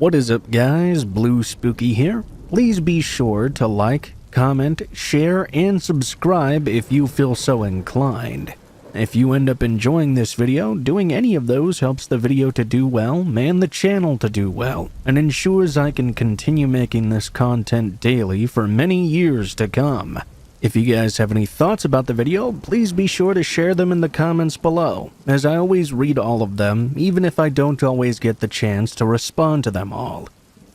What is up guys, Blue Spooky here. Please be sure to like, comment, share, and subscribe if you feel so inclined. If you end up enjoying this video, doing any of those helps the video to do well and the channel to do well, and ensures I can continue making this content daily for many years to come. If you guys have any thoughts about the video, please be sure to share them in the comments below, as I always read all of them, even if I don't always get the chance to respond to them all.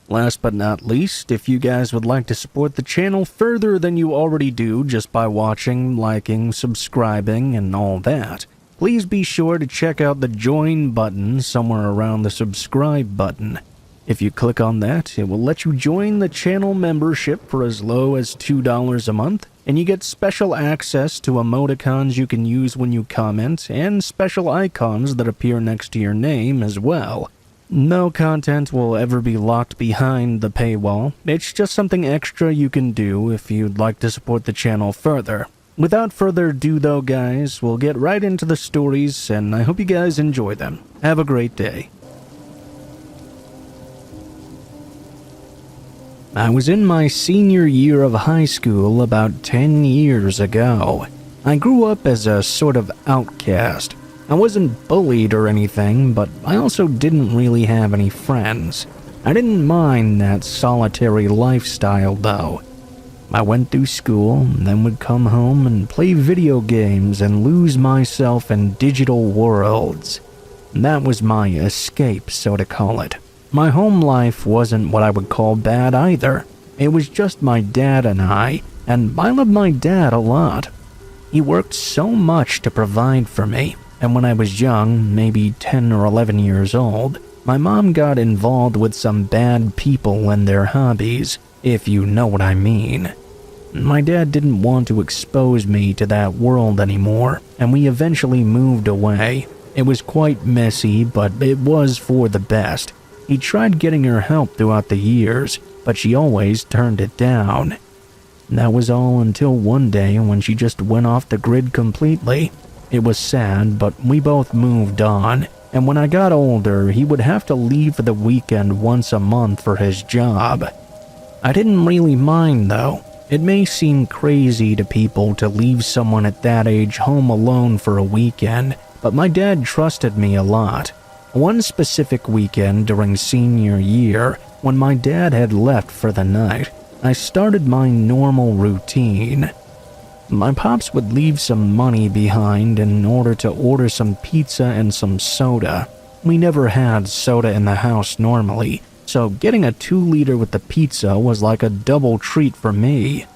Last but not least, if you guys would like to support the channel further than you already do just by watching, liking, subscribing, and all that, please be sure to check out the join button somewhere around the subscribe button. If you click on that, it will let you join the channel membership for as low as $2 a month, and you get special access to emoticons you can use when you comment, and special icons that appear next to your name as well. No content will ever be locked behind the paywall. It's just something extra you can do if you'd like to support the channel further. Without further ado though guys, we'll get right into the stories, and I hope you guys enjoy them. Have a great day. I was in my senior year of high school about 10 years ago. I grew up as a sort of outcast. I wasn't bullied or anything, but I also didn't really have any friends. I didn't mind that solitary lifestyle though. I went through school, then would come home and play video games and lose myself in digital worlds. That was my escape, so to call it. My home life wasn't what I would call bad either. It was just my dad and I loved my dad a lot. He worked so much to provide for me, and when I was young, maybe 10 or 11 years old, my mom got involved with some bad people and their hobbies, if you know what I mean. My dad didn't want to expose me to that world anymore, and we eventually moved away. It was quite messy, but it was for the best. He tried getting her help throughout the years, but she always turned it down. That was all until one day when she just went off the grid completely. It was sad, but we both moved on, and when I got older, he would have to leave for the weekend once a month for his job. I didn't really mind though. It may seem crazy to people to leave someone at that age home alone for a weekend, but my dad trusted me a lot. One specific weekend during senior year, when my dad had left for the night, I started my normal routine. My pops would leave some money behind in order to order some pizza and some soda. We never had soda in the house normally, so getting a 2-liter with the pizza was like a double treat for me.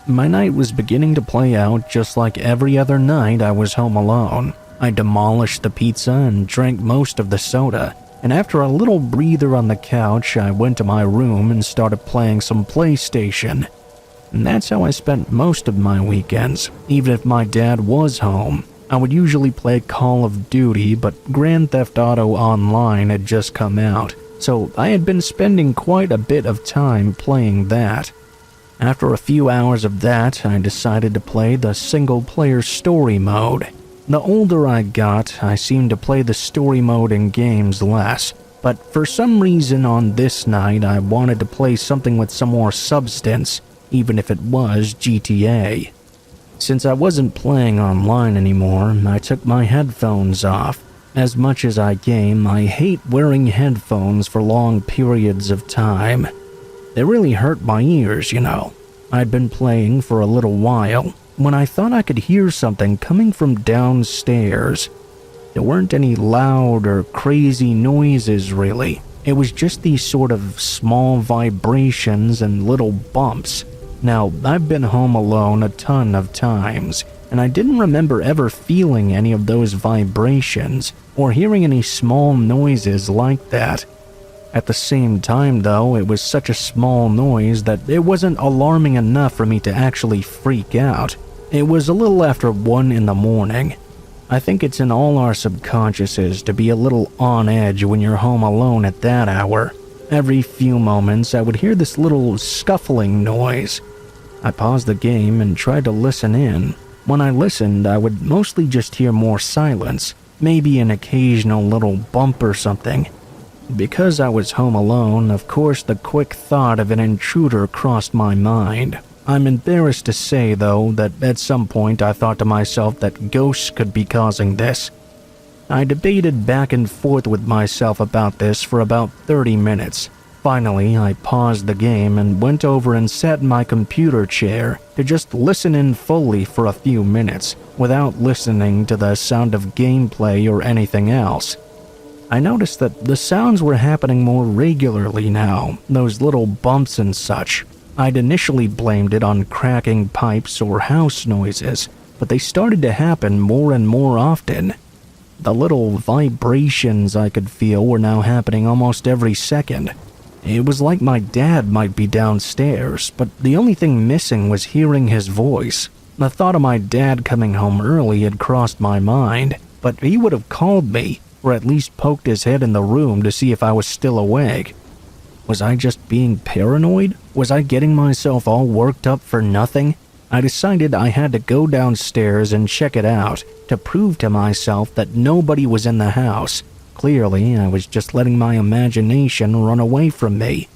My night was beginning to play out just like every other night I was home alone. I demolished the pizza and drank most of the soda, and after a little breather on the couch, I went to my room and started playing some PlayStation. And that's how I spent most of my weekends, even if my dad was home. I would usually play Call of Duty, but Grand Theft Auto Online had just come out, so I had been spending quite a bit of time playing that. After a few hours of that, I decided to play the single-player story mode. The older I got, I seemed to play the story mode in games less, but for some reason on this night I wanted to play something with some more substance, even if it was GTA. Since I wasn't playing online anymore, I took my headphones off. As much as I game, I hate wearing headphones for long periods of time. They really hurt my ears, you know. I'd been playing for a little while when I thought I could hear something coming from downstairs. There weren't any loud or crazy noises really. It was just these sort of small vibrations and little bumps. Now, I've been home alone a ton of times, and I didn't remember ever feeling any of those vibrations or hearing any small noises like that. At the same time though, it was such a small noise that it wasn't alarming enough for me to actually freak out. It was a little after 1 in the morning. I think it's in all our subconsciouses to be a little on edge when you're home alone at that hour. Every few moments I would hear this little scuffling noise. I paused the game and tried to listen in. When I listened, I would mostly just hear more silence, maybe an occasional little bump or something. Because I was home alone, of course the quick thought of an intruder crossed my mind. I'm embarrassed to say, though, that at some point I thought to myself that ghosts could be causing this. I debated back and forth with myself about this for about 30 minutes. Finally, I paused the game and went over and sat in my computer chair to just listen in fully for a few minutes, without listening to the sound of gameplay or anything else. I noticed that the sounds were happening more regularly now, those little bumps and such. I'd initially blamed it on cracking pipes or house noises, but they started to happen more and more often. The little vibrations I could feel were now happening almost every second. It was like my dad might be downstairs, but the only thing missing was hearing his voice. The thought of my dad coming home early had crossed my mind, but he would have called me, or at least poked his head in the room to see if I was still awake. Was I just being paranoid? Was I getting myself all worked up for nothing? I decided I had to go downstairs and check it out to prove to myself that nobody was in the house. Clearly, I was just letting my imagination run away from me.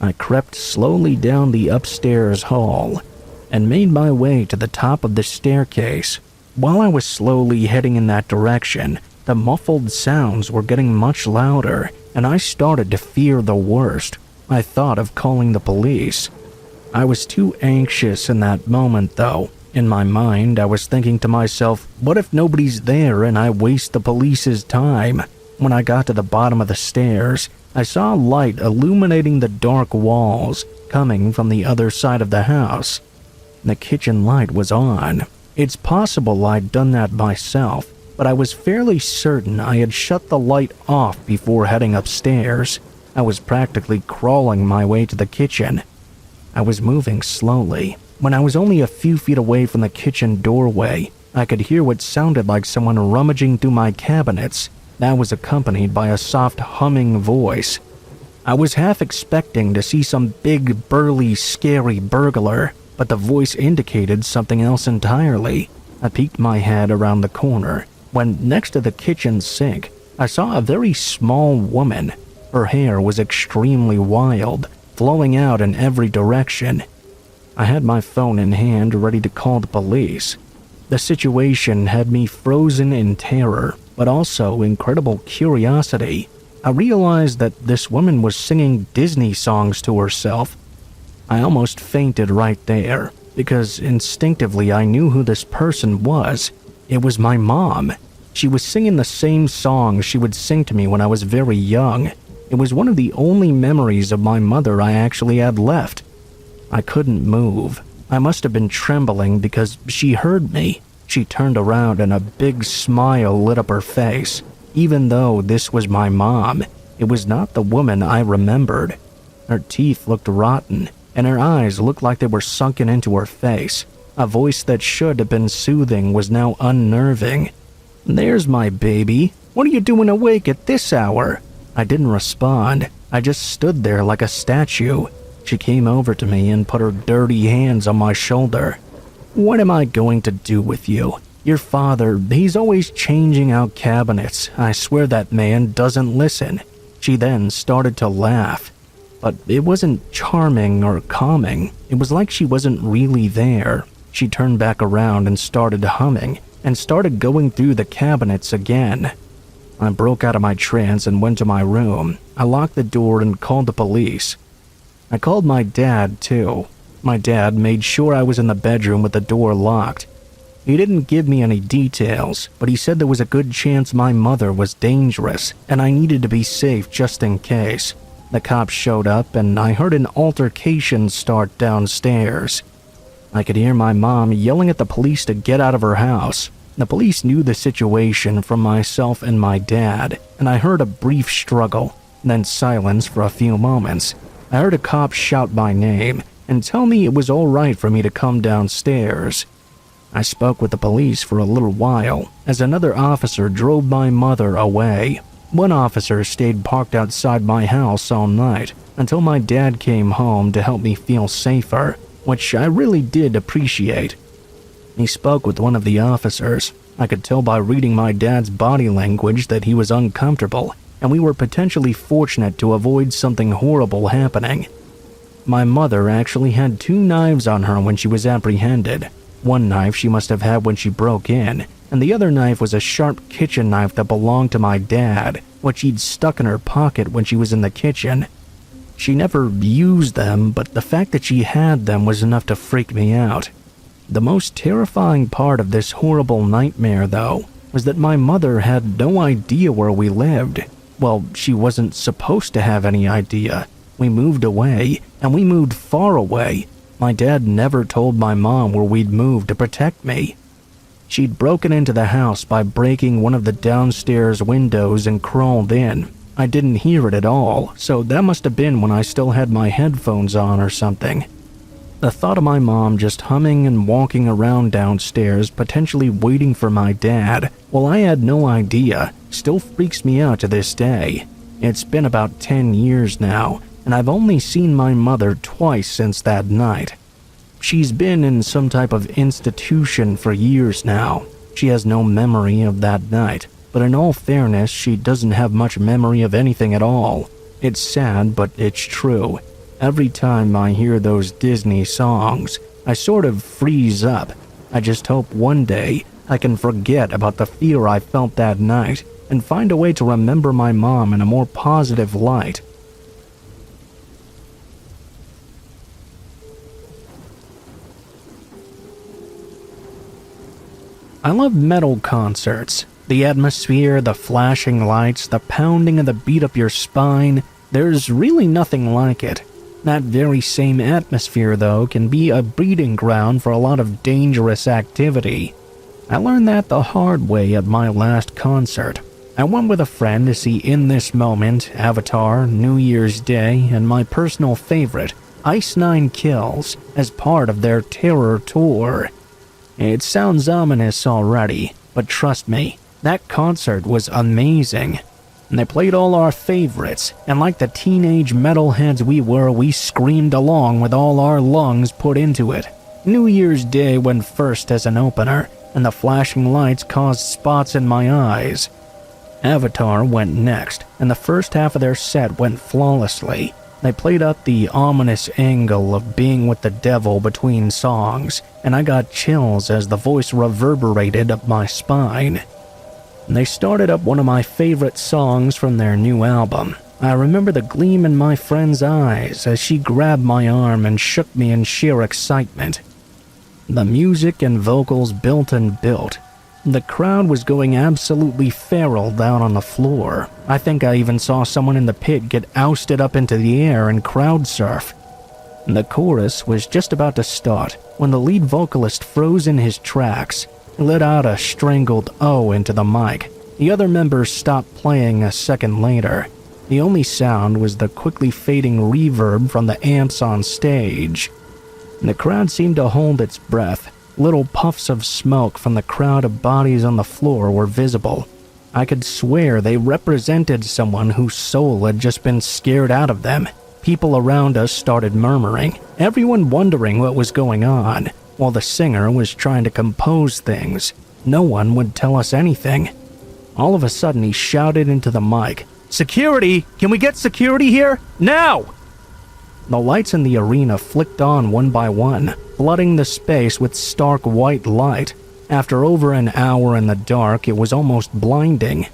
I crept slowly down the upstairs hall and made my way to the top of the staircase. While I was slowly heading in that direction, the muffled sounds were getting much louder, and I started to fear the worst. I thought of calling the police. I was too anxious in that moment, though. In my mind, I was thinking to myself, what if nobody's there and I waste the police's time? When I got to the bottom of the stairs, I saw a light illuminating the dark walls coming from the other side of the house. The kitchen light was on. It's possible I'd done that myself, but I was fairly certain I had shut the light off before heading upstairs. I was practically crawling my way to the kitchen. I was moving slowly. When I was only a few feet away from the kitchen doorway, I could hear what sounded like someone rummaging through my cabinets. That was accompanied by a soft humming voice. I was half expecting to see some big, burly, scary burglar, but the voice indicated something else entirely. I peeked my head around the corner when, next to the kitchen sink, I saw a very small woman. Her hair was extremely wild, flowing out in every direction. I had my phone in hand, ready to call the police. The situation had me frozen in terror, but also incredible curiosity. I realized that this woman was singing Disney songs to herself. I almost fainted right there, because instinctively I knew who this person was. It was my mom. She was singing the same songs she would sing to me when I was very young. It was one of the only memories of my mother I actually had left. I couldn't move. I must have been trembling because she heard me. She turned around and a big smile lit up her face. Even though this was my mom, it was not the woman I remembered. Her teeth looked rotten, and her eyes looked like they were sunken into her face. A voice that should have been soothing was now unnerving. "There's my baby. What are you doing awake at this hour?" I didn't respond. I just stood there like a statue. She came over to me and put her dirty hands on my shoulder. "What am I going to do with you? Your father, he's always changing out cabinets. I swear that man doesn't listen." She then started to laugh. But it wasn't charming or calming. It was like she wasn't really there. She turned back around and started humming, and started going through the cabinets again. I broke out of my trance and went to my room. I locked the door and called the police. I called my dad, too. My dad made sure I was in the bedroom with the door locked. He didn't give me any details, but he said there was a good chance my mother was dangerous, and I needed to be safe just in case. The cops showed up, and I heard an altercation start downstairs. I could hear my mom yelling at the police to get out of her house. The police knew the situation from myself and my dad, and I heard a brief struggle, then silence for a few moments. I heard a cop shout my name and tell me it was all right for me to come downstairs. I spoke with the police for a little while as another officer drove my mother away. One officer stayed parked outside my house all night until my dad came home to help me feel safer, which I really did appreciate. He spoke with one of the officers. I could tell by reading my dad's body language that he was uncomfortable. and we were potentially fortunate to avoid something horrible happening. My mother actually had 2 knives on her when she was apprehended. One knife she must have had when she broke in, and the other knife was a sharp kitchen knife that belonged to my dad, which she'd stuck in her pocket when she was in the kitchen. She never used them, but the fact that she had them was enough to freak me out. The most terrifying part of this horrible nightmare, though, was that my mother had no idea where we lived. Well, she wasn't supposed to have any idea. We moved away, and we moved far away. My dad never told my mom where we'd moved to protect me. She'd broken into the house by breaking one of the downstairs windows and crawled in. I didn't hear it at all, so that must have been when I still had my headphones on or something. The thought of my mom just humming and walking around downstairs, potentially waiting for my dad, while I had no idea, still freaks me out to this day. It's been about 10 years now, and I've only seen my mother twice since that night. She's been in some type of institution for years now. She has no memory of that night, but in all fairness, she doesn't have much memory of anything at all. It's sad, but it's true. Every time I hear those Disney songs, I sort of freeze up. I just hope one day I can forget about the fear I felt that night and find a way to remember my mom in a more positive light. I love metal concerts. The atmosphere, the flashing lights, the pounding of the beat up your spine, there's really nothing like it. That very same atmosphere, though, can be a breeding ground for a lot of dangerous activity. I learned that the hard way at my last concert. I went with a friend to see In This Moment, Avatar, New Year's Day, and my personal favorite, Ice Nine Kills, as part of their Terror Tour. It sounds ominous already, but trust me, that concert was amazing. And they played all our favorites, and like the teenage metalheads we were, we screamed along with all our lungs put into it. New Year's Day went first as an opener, and the flashing lights caused spots in my eyes. Avatar went next, and the first half of their set went flawlessly. They played up the ominous angle of being with the devil between songs, and I got chills as the voice reverberated up my spine. They started up one of my favorite songs from their new album. I remember the gleam in my friend's eyes as she grabbed my arm and shook me in sheer excitement. The music and vocals built and built. The crowd was going absolutely feral down on the floor. I think I even saw someone in the pit get ousted up into the air and crowd surf. The chorus was just about to start when the lead vocalist froze in his tracks, let out a strangled "oh" into the mic. The other members stopped playing a second later. The only sound was the quickly fading reverb from the amps on stage. The crowd seemed to hold its breath. Little puffs of smoke from the crowd of bodies on the floor were visible. I could swear they represented someone whose soul had just been scared out of them. People around us started murmuring, everyone wondering what was going on, while the singer was trying to compose things. No one would tell us anything. All of a sudden, he shouted into the mic, "Security! Can we get security here? Now!" The lights in the arena flicked on one by one, flooding the space with stark white light. After over an hour in the dark, it was almost blinding.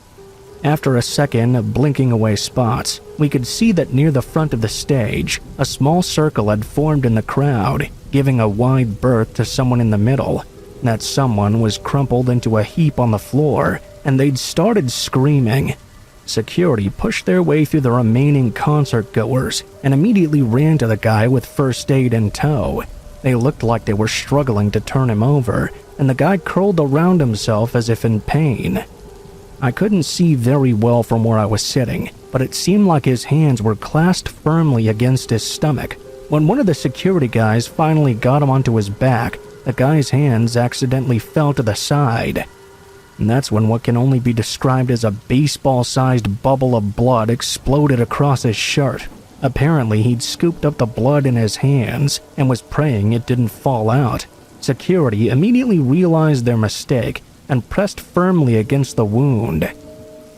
After a second of blinking away spots, we could see that near the front of the stage, a small circle had formed in the crowd, giving a wide berth to someone in the middle. That someone was crumpled into a heap on the floor, and they'd started screaming. Security pushed their way through the remaining concert-goers and immediately ran to the guy with first aid in tow. They looked like they were struggling to turn him over, and the guy curled around himself as if in pain. I couldn't see very well from where I was sitting, but it seemed like his hands were clasped firmly against his stomach. When one of the security guys finally got him onto his back, the guy's hands accidentally fell to the side. And that's when what can only be described as a baseball-sized bubble of blood exploded across his shirt. Apparently, he'd scooped up the blood in his hands and was praying it didn't fall out. Security immediately realized their mistake and pressed firmly against the wound.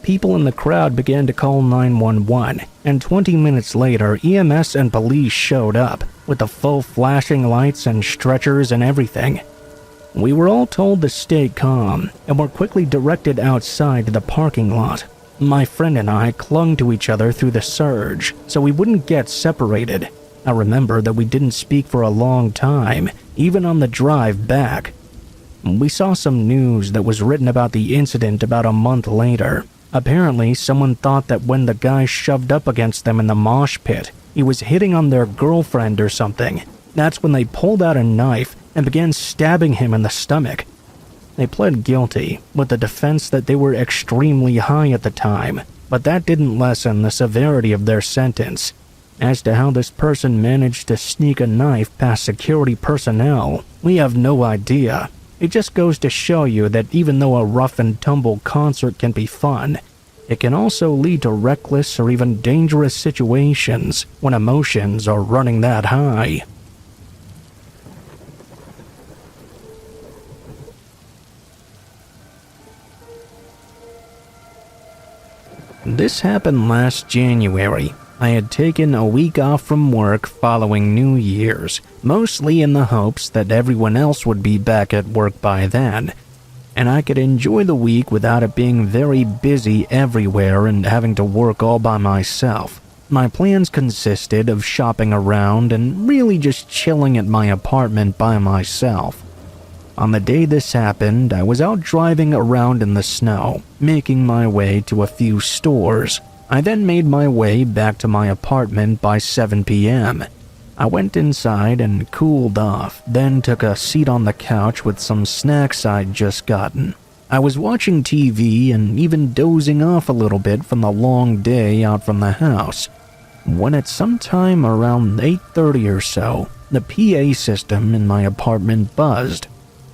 people in the crowd began to call 911, and 20 minutes later, EMS and police showed up, with the full flashing lights and stretchers and everything. We were all told to stay calm, and were quickly directed outside to the parking lot. My friend and I clung to each other through the surge, so we wouldn't get separated. I remember that we didn't speak for a long time, even on the drive back. We saw some news that was written about the incident about a month later. Apparently, someone thought that when the guy shoved up against them in the mosh pit, he was hitting on their girlfriend or something. That's when they pulled out a knife and began stabbing him in the stomach. They pled guilty, with the defense that they were extremely high at the time, but that didn't lessen the severity of their sentence. As to how this person managed to sneak a knife past security personnel, we have no idea. It just goes to show you that even though a rough and tumble concert can be fun, it can also lead to reckless or even dangerous situations when emotions are running that high. This happened last January. I had taken a week off from work following New Year's, mostly in the hopes that everyone else would be back at work by then, and I could enjoy the week without it being very busy everywhere and having to work all by myself. My plans consisted of shopping around and really just chilling at my apartment by myself. On the day this happened, I was out driving around in the snow, making my way to a few stores. I then made my way back to my apartment by 7 p.m. I went inside and cooled off, then took a seat on the couch with some snacks I'd just gotten. I was watching TV and even dozing off a little bit from the long day out from the house, when at some time around 8:30 or so, the PA system in my apartment buzzed,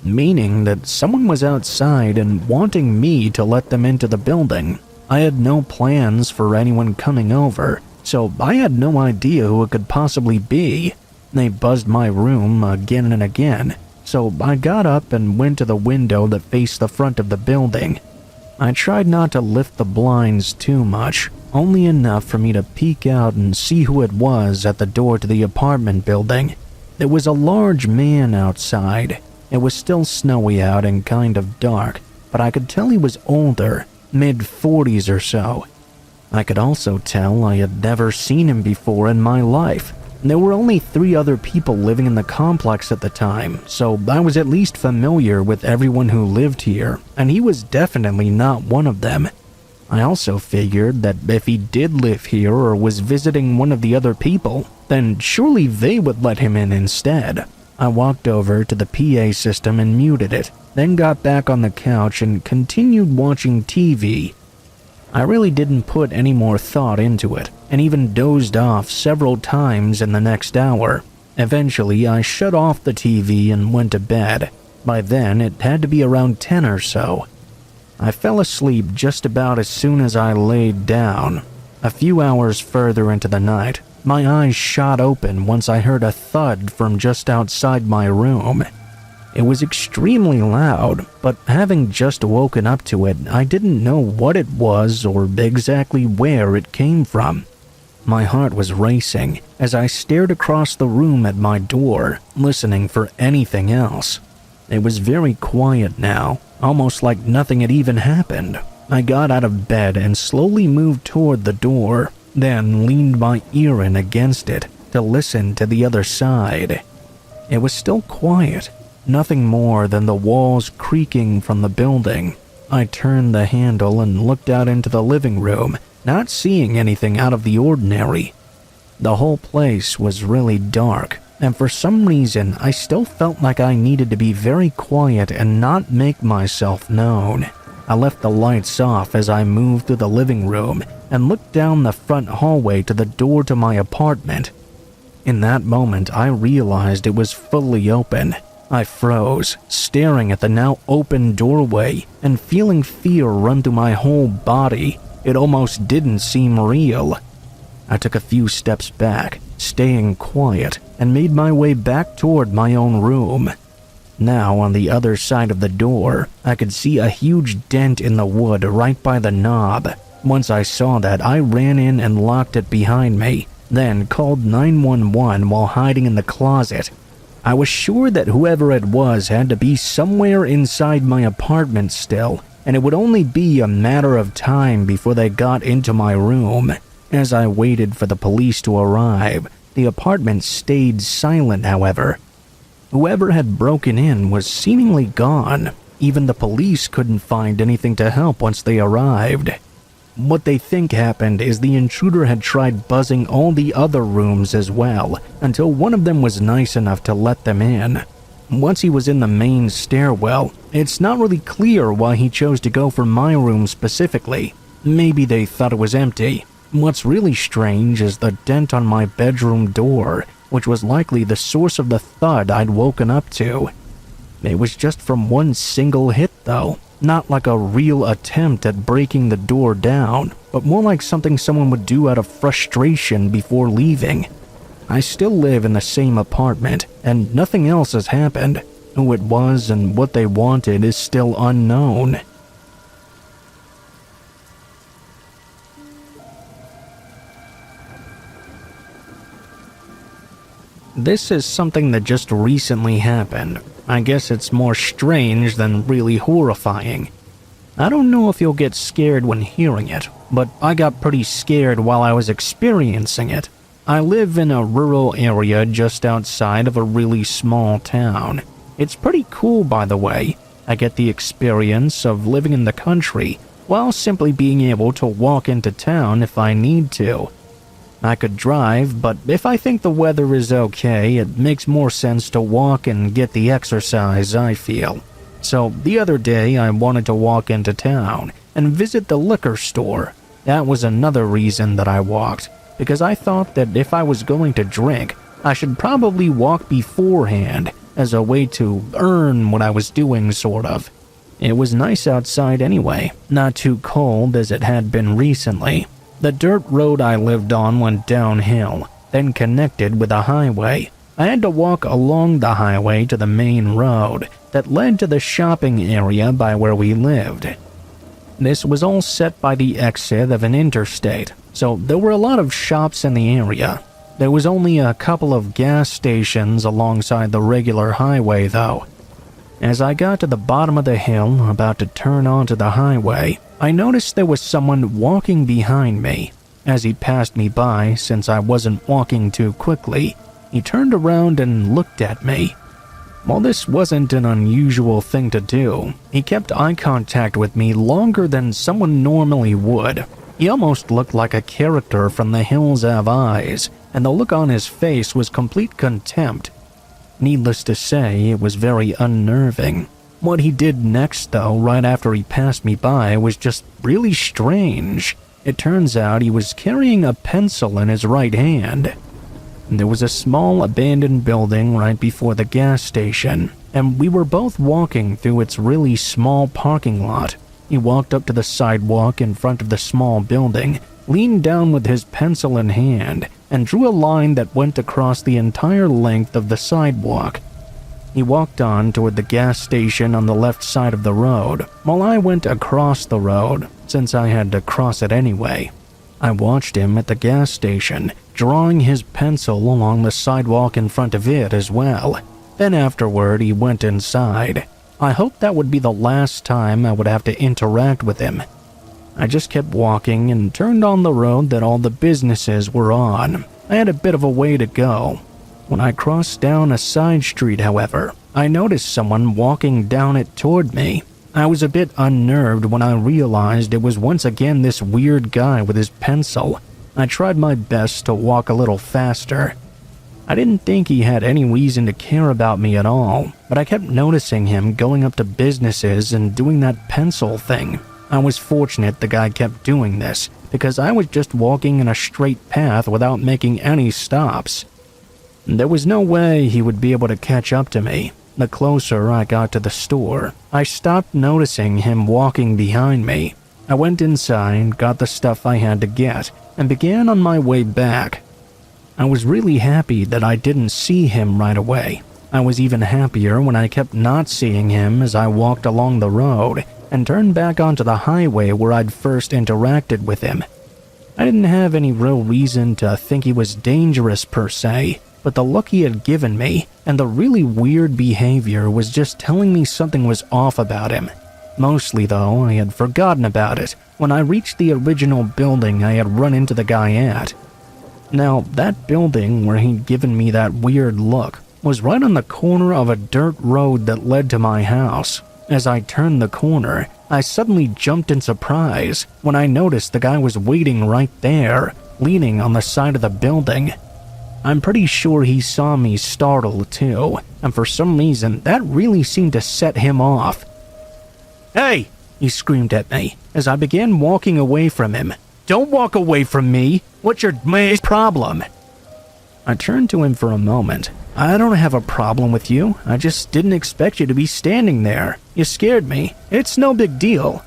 meaning that someone was outside and wanting me to let them into the building. I had no plans for anyone coming over, so I had no idea who it could possibly be. They buzzed my room again and again, so I got up and went to the window that faced the front of the building. I tried not to lift the blinds too much, only enough for me to peek out and see who it was at the door to the apartment building. There was a large man outside. It was still snowy out and kind of dark, but I could tell he was older, mid-40s or so. I could also tell I had never seen him before in my life. There were only 3 other people living in the complex at the time, so I was at least familiar with everyone who lived here, and he was definitely not one of them. I also figured that if he did live here or was visiting one of the other people, then surely they would let him in instead. I walked over to the PA system and muted it, then got back on the couch and continued watching TV. I really didn't put any more thought into it, and even dozed off several times in the next hour. Eventually, I shut off the TV and went to bed. By then, it had to be around 10 or so. I fell asleep just about as soon as I laid down. A few hours further into the night, my eyes shot open once I heard a thud from just outside my room. It was extremely loud, but having just woken up to it, I didn't know what it was or exactly where it came from. My heart was racing as I stared across the room at my door, listening for anything else. It was very quiet now, almost like nothing had even happened. I got out of bed and slowly moved toward the door, then leaned my ear in against it to listen to the other side. It was still quiet, nothing more than the walls creaking from the building. I turned the handle and looked out into the living room, not seeing anything out of the ordinary. The whole place was really dark, and for some reason I still felt like I needed to be very quiet and not make myself known. I left the lights off as I moved through the living room and looked down the front hallway to the door to my apartment. In that moment, I realized it was fully open. I froze, staring at the now open doorway and feeling fear run through my whole body. It almost didn't seem real. I took a few steps back, staying quiet, and made my way back toward my own room. Now, on the other side of the door, I could see a huge dent in the wood right by the knob. Once I saw that, I ran in and locked it behind me, then called 911 while hiding in the closet. I was sure that whoever it was had to be somewhere inside my apartment still, and it would only be a matter of time before they got into my room. As I waited for the police to arrive, the apartment stayed silent, however. Whoever had broken in was seemingly gone. Even the police couldn't find anything to help once they arrived. What they think happened is the intruder had tried buzzing all the other rooms as well, until one of them was nice enough to let them in. Once he was in the main stairwell, it's not really clear why he chose to go for my room specifically. Maybe they thought it was empty. What's really strange is the dent on my bedroom door, which was likely the source of the thud I'd woken up to. It was just from one single hit though, not like a real attempt at breaking the door down, but more like something someone would do out of frustration before leaving. I still live in the same apartment, and nothing else has happened. Who it was and what they wanted is still unknown. This is something that just recently happened. I guess it's more strange than really horrifying. I don't know if you'll get scared when hearing it, but I got pretty scared while I was experiencing it. I live in a rural area just outside of a really small town. It's pretty cool, by the way. I get the experience of living in the country while simply being able to walk into town if I need to. I could drive, but if I think the weather is okay, it makes more sense to walk and get the exercise I feel. So the other day I wanted to walk into town and visit the liquor store. That was another reason that I walked, because I thought that if I was going to drink, I should probably walk beforehand as a way to earn what I was doing, sort of. It was nice outside anyway, not too cold as it had been recently. The dirt road I lived on went downhill, then connected with a highway. I had to walk along the highway to the main road that led to the shopping area by where we lived. This was all set by the exit of an interstate, so there were a lot of shops in the area. There was only a couple of gas stations alongside the regular highway though. As I got to the bottom of the hill, about to turn onto the highway, I noticed there was someone walking behind me. As he passed me by, since I wasn't walking too quickly, he turned around and looked at me. While this wasn't an unusual thing to do, he kept eye contact with me longer than someone normally would. He almost looked like a character from The Hills Have Eyes, and the look on his face was complete contempt. Needless to say, it was very unnerving. What he did next, though, right after he passed me by, was just really strange. It turns out he was carrying a pencil in his right hand. There was a small abandoned building right before the gas station, and we were both walking through its really small parking lot. He walked up to the sidewalk in front of the small building, leaned down with his pencil in hand, and drew a line that went across the entire length of the sidewalk. He walked on toward the gas station on the left side of the road, while I went across the road, since I had to cross it anyway. I watched him at the gas station, drawing his pencil along the sidewalk in front of it as well. Then afterward, he went inside. I hoped that would be the last time I would have to interact with him. I just kept walking and turned on the road that all the businesses were on. I had a bit of a way to go. When I crossed down a side street, however, I noticed someone walking down it toward me. I was a bit unnerved when I realized it was once again this weird guy with his pencil. I tried my best to walk a little faster. I didn't think he had any reason to care about me at all, but I kept noticing him going up to businesses and doing that pencil thing. I was fortunate the guy kept doing this, because I was just walking in a straight path without making any stops. There was no way he would be able to catch up to me. The closer I got to the store, I stopped noticing him walking behind me. I went inside, got the stuff I had to get, and began on my way back. I was really happy that I didn't see him right away. I was even happier when I kept not seeing him as I walked along the road, and turned back onto the highway where I'd first interacted with him. I didn't have any real reason to think he was dangerous per se, but the look he had given me and the really weird behavior was just telling me something was off about him. Mostly though, I had forgotten about it when I reached the original building I had run into the guy at. Now, that building where he'd given me that weird look was right on the corner of a dirt road that led to my house. As I turned the corner, I suddenly jumped in surprise when I noticed the guy was waiting right there, leaning on the side of the building. I'm pretty sure he saw me startled too, and for some reason that really seemed to set him off. "Hey!" he screamed at me as I began walking away from him. "Don't walk away from me! What's your problem?" I turned to him for a moment. "I don't have a problem with you. I just didn't expect you to be standing there. You scared me. It's no big deal."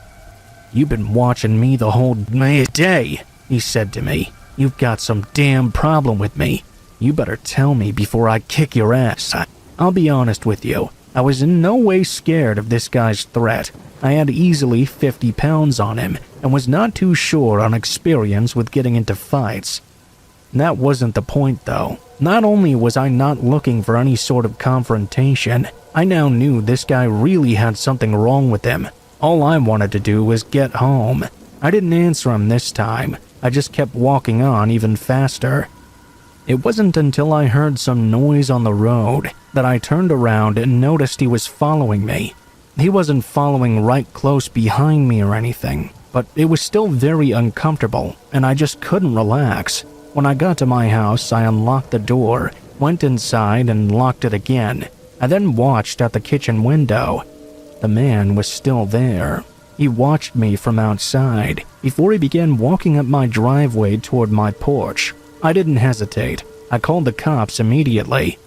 "You've been watching me the whole day," he said to me. "You've got some damn problem with me. You better tell me before I kick your ass." I'll be honest with you. I was in no way scared of this guy's threat. I had easily 50 pounds on him and was not too sure on experience with getting into fights. That wasn't the point though. Not only was I not looking for any sort of confrontation, I now knew this guy really had something wrong with him. All I wanted to do was get home. I didn't answer him this time. I just kept walking on even faster. It wasn't until I heard some noise on the road that I turned around and noticed he was following me. He wasn't following right close behind me or anything, but it was still very uncomfortable, and I just couldn't relax. When I got to my house, I unlocked the door, went inside, and locked it again. I then watched out the kitchen window. The man was still there. He watched me from outside before he began walking up my driveway toward my porch. I didn't hesitate. I called the cops immediately.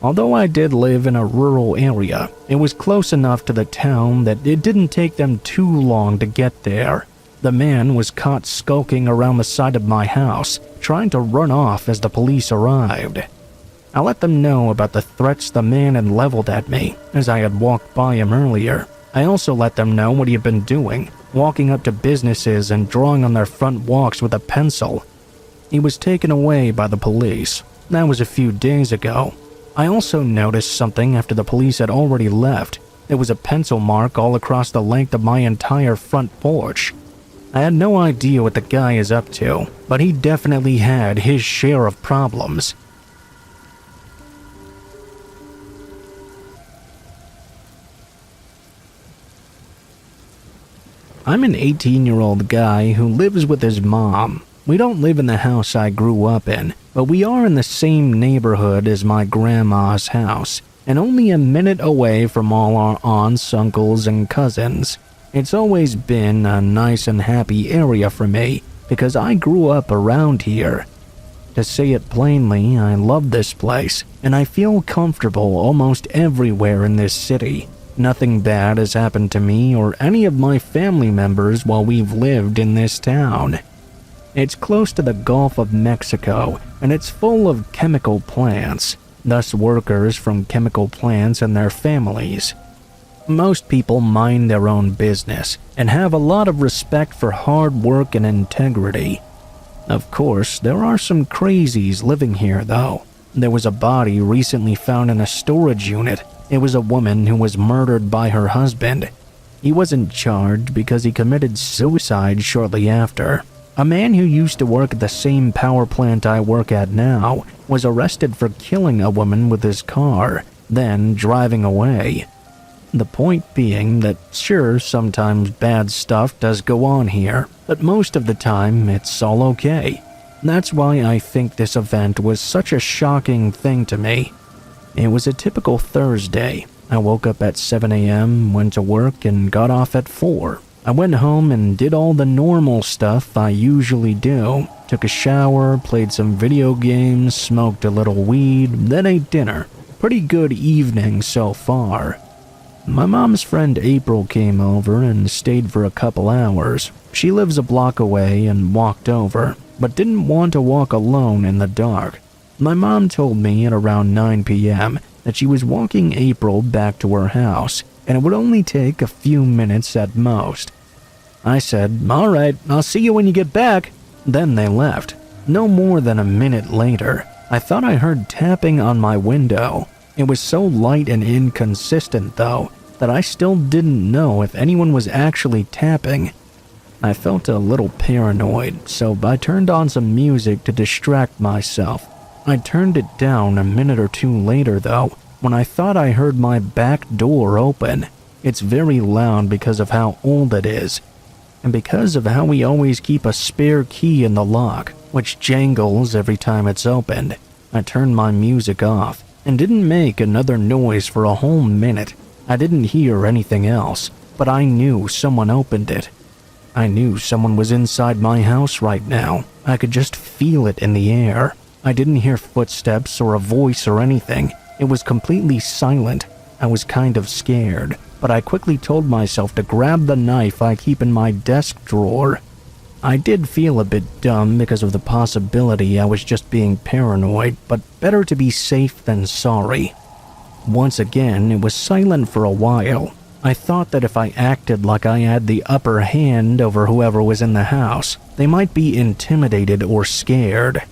Although I did live in a rural area, it was close enough to the town that it didn't take them too long to get there. The man was caught skulking around the side of my house, trying to run off as the police arrived. I let them know about the threats the man had leveled at me, as I had walked by him earlier. I also let them know what he had been doing, walking up to businesses and drawing on their front walks with a pencil. He was taken away by the police. That was a few days ago. I also noticed something after the police had already left. There was a pencil mark all across the length of my entire front porch. I had no idea what the guy is up to, but he definitely had his share of problems. I'm an 18-year-old guy who lives with his mom. We don't live in the house I grew up in, but we are in the same neighborhood as my grandma's house, and only a minute away from all our aunts, uncles, and cousins. It's always been a nice and happy area for me, because I grew up around here. To say it plainly, I love this place, and I feel comfortable almost everywhere in this city. Nothing bad has happened to me or any of my family members while we've lived in this town. It's close to the Gulf of Mexico, and it's full of chemical plants, thus workers from chemical plants and their families. Most people mind their own business and have a lot of respect for hard work and integrity. Of course, there are some crazies living here though. There was a body recently found in a storage unit. It was a woman who was murdered by her husband. He wasn't charged because he committed suicide shortly after. A man who used to work at the same power plant I work at now was arrested for killing a woman with his car, then driving away. The point being that sure, sometimes bad stuff does go on here, but most of the time it's all okay. That's why I think this event was such a shocking thing to me. It was a typical Thursday. I woke up at 7 a.m., went to work, and got off at 4. I went home and did all the normal stuff I usually do. Took a shower, played some video games, smoked a little weed, then ate dinner. Pretty good evening so far. My mom's friend April came over and stayed for a couple hours. She lives a block away and walked over, but didn't want to walk alone in the dark. My mom told me at around 9 p.m. that she was walking April back to her house, and it would only take a few minutes at most. I said, "Alright, I'll see you when you get back." Then they left. No more than a minute later, I thought I heard tapping on my window. It was so light and inconsistent, though, that I still didn't know if anyone was actually tapping. I felt a little paranoid, so I turned on some music to distract myself. I turned it down a minute or two later, though, when I thought I heard my back door open. It's very loud because of how old it is, and because of how we always keep a spare key in the lock, which jangles every time it's opened. I turned my music off and didn't make another noise for a whole minute. I didn't hear anything else, but I knew someone opened it. I knew someone was inside my house right now. I could just feel it in the air. I didn't hear footsteps or a voice or anything. It was completely silent. I was kind of scared, but I quickly told myself to grab the knife I keep in my desk drawer. I did feel a bit dumb because of the possibility I was just being paranoid, but better to be safe than sorry. Once again, it was silent for a while. I thought that if I acted like I had the upper hand over whoever was in the house, they might be intimidated or scared.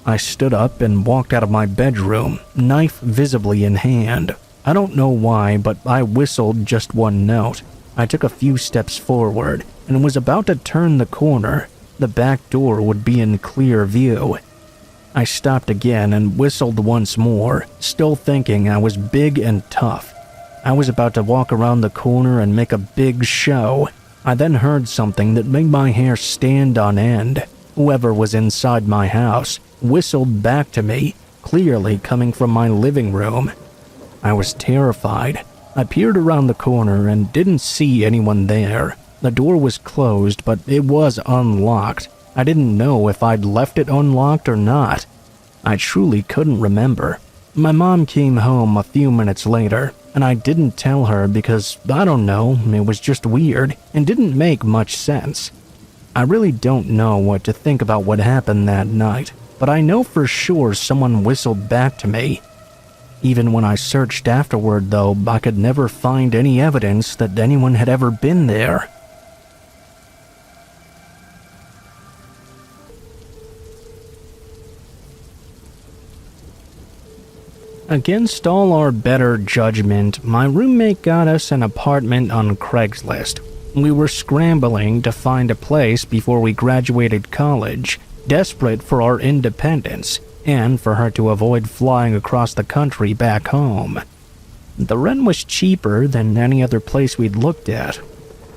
I stood up and walked out of my bedroom, knife visibly in hand. I don't know why, but I whistled just one note. I took a few steps forward and was about to turn the corner. The back door would be in clear view. I stopped again and whistled once more, still thinking I was big and tough. I was about to walk around the corner and make a big show. I then heard something that made my hair stand on end. Whoever was inside my house whistled back to me, clearly coming from my living room. I was terrified. I peered around the corner and didn't see anyone there. The door was closed, but it was unlocked. I didn't know if I'd left it unlocked or not. I truly couldn't remember. My mom came home a few minutes later, and I didn't tell her because, I don't know, it was just weird and didn't make much sense. I really don't know what to think about what happened that night, but I know for sure someone whistled back to me. Even when I searched afterward, though, I could never find any evidence that anyone had ever been there. Against all our better judgment, my roommate got us an apartment on Craigslist. We were scrambling to find a place before we graduated college, desperate for our independence, and for her to avoid flying across the country back home. The rent was cheaper than any other place we'd looked at.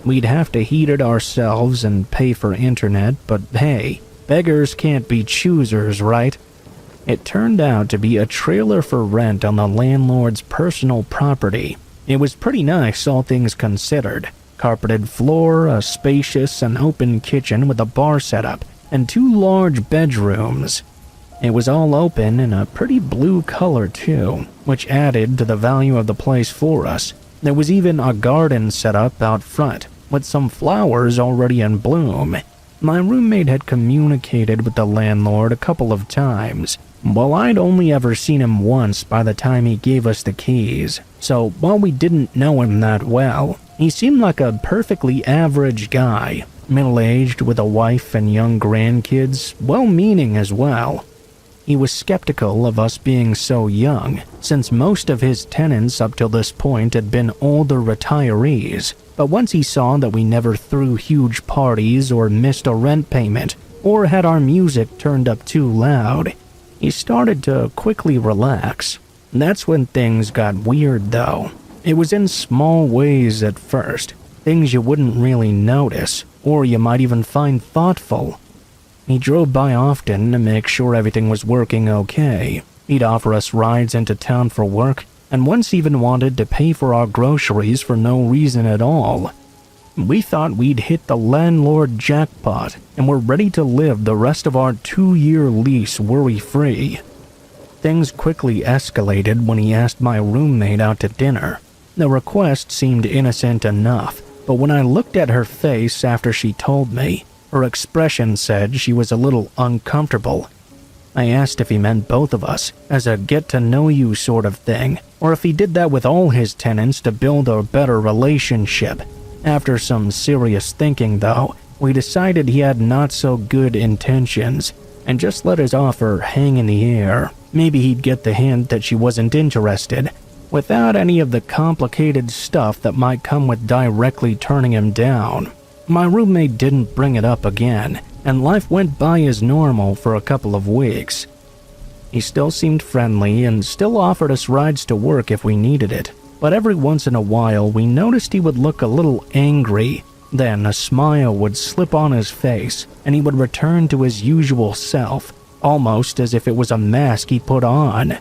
We'd have to heat it ourselves and pay for internet, but hey, beggars can't be choosers, right? It turned out to be a trailer for rent on the landlord's personal property. It was pretty nice, all things considered. Carpeted floor, a spacious and open kitchen with a bar setup, and 2 large bedrooms. It was all open in a pretty blue color too, which added to the value of the place for us. There was even a garden set up out front, with some flowers already in bloom. My roommate had communicated with the landlord a couple of times. Well, I'd only ever seen him once by the time he gave us the keys, so while we didn't know him that well, he seemed like a perfectly average guy, middle-aged with a wife and young grandkids, well-meaning as well. He was skeptical of us being so young, since most of his tenants up till this point had been older retirees, but once he saw that we never threw huge parties or missed a rent payment, or had our music turned up too loud, he started to quickly relax. That's when things got weird, though. It was in small ways at first, things you wouldn't really notice, or you might even find thoughtful. He drove by often to make sure everything was working okay. He'd offer us rides into town for work, and once even wanted to pay for our groceries for no reason at all. We thought we'd hit the landlord jackpot, and were ready to live the rest of our 2-year lease worry-free. Things quickly escalated when he asked my roommate out to dinner. The request seemed innocent enough, but when I looked at her face after she told me, her expression said she was a little uncomfortable. I asked if he meant both of us, as a get-to-know-you sort of thing, or if he did that with all his tenants to build a better relationship. After some serious thinking, though, we decided he had not-so-good intentions, and just let his offer hang in the air. Maybe he'd get the hint that she wasn't interested, without any of the complicated stuff that might come with directly turning him down. My roommate didn't bring it up again, and life went by as normal for a couple of weeks. He still seemed friendly and still offered us rides to work if we needed it, but every once in a while we noticed he would look a little angry. Then a smile would slip on his face, and he would return to his usual self, almost as if it was a mask he put on.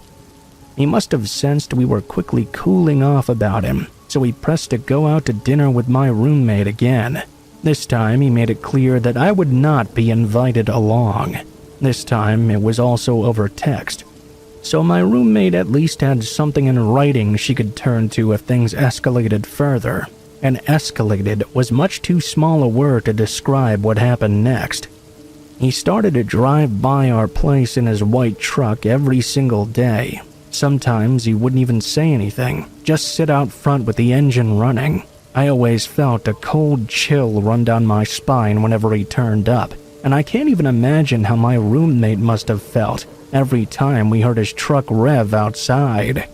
He must have sensed we were quickly cooling off about him, so he pressed to go out to dinner with my roommate again. This time he made it clear that I would not be invited along. This time it was also over text. So my roommate at least had something in writing she could turn to if things escalated further. And escalated was much too small a word to describe what happened next. He started to drive by our place in his white truck every single day. Sometimes he wouldn't even say anything, just sit out front with the engine running. I always felt a cold chill run down my spine whenever he turned up, and I can't even imagine how my roommate must have felt every time we heard his truck rev outside.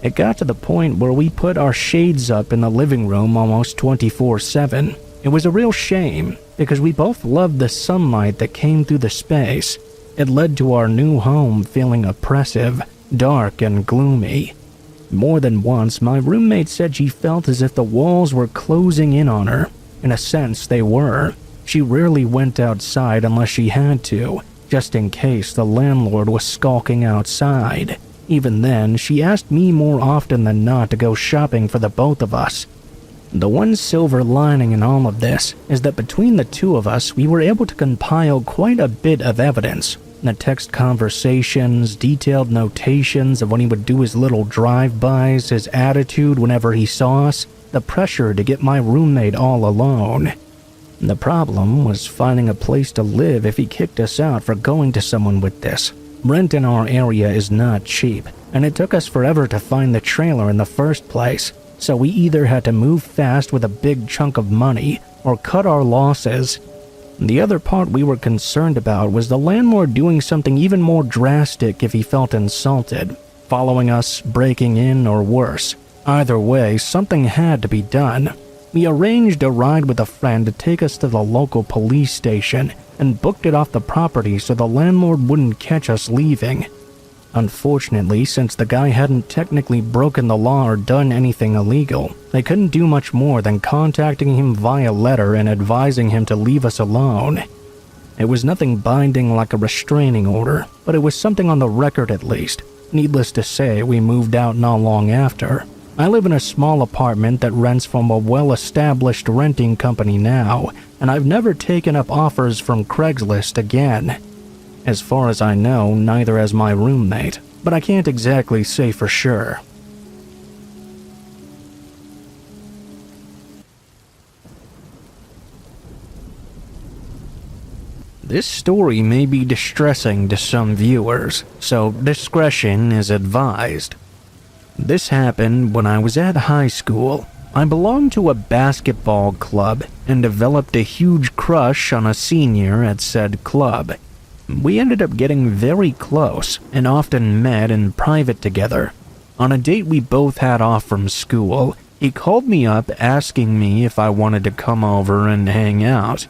It got to the point where we put our shades up in the living room almost 24/7. It was a real shame, because we both loved the sunlight that came through the space. It led to our new home feeling oppressive, dark, and gloomy. More than once, my roommate said she felt as if the walls were closing in on her. In a sense, they were. She rarely went outside unless she had to, just in case the landlord was skulking outside. Even then, she asked me more often than not to go shopping for the both of us. The one silver lining in all of this is that between the two of us, we were able to compile quite a bit of evidence. The text conversations, detailed notations of when he would do his little drive-bys, his attitude whenever he saw us, the pressure to get my roommate all alone. The problem was finding a place to live if he kicked us out for going to someone with this. Rent in our area is not cheap, and it took us forever to find the trailer in the first place, so we either had to move fast with a big chunk of money or cut our losses. The other part we were concerned about was the landlord doing something even more drastic if he felt insulted, following us, breaking in, or worse. Either way, something had to be done. We arranged a ride with a friend to take us to the local police station and booked it off the property so the landlord wouldn't catch us leaving. Unfortunately, since the guy hadn't technically broken the law or done anything illegal, they couldn't do much more than contacting him via letter and advising him to leave us alone. It was nothing binding like a restraining order, but it was something on the record at least. Needless to say, we moved out not long after. I live in a small apartment that rents from a well-established renting company now, and I've never taken up offers from Craigslist again. As far as I know, neither has my roommate, but I can't exactly say for sure. This story may be distressing to some viewers, so discretion is advised. This happened when I was at high school. I belonged to a basketball club and developed a huge crush on a senior at said club. We ended up getting very close and often met in private together. On a date we both had off from school, he called me up asking me if I wanted to come over and hang out.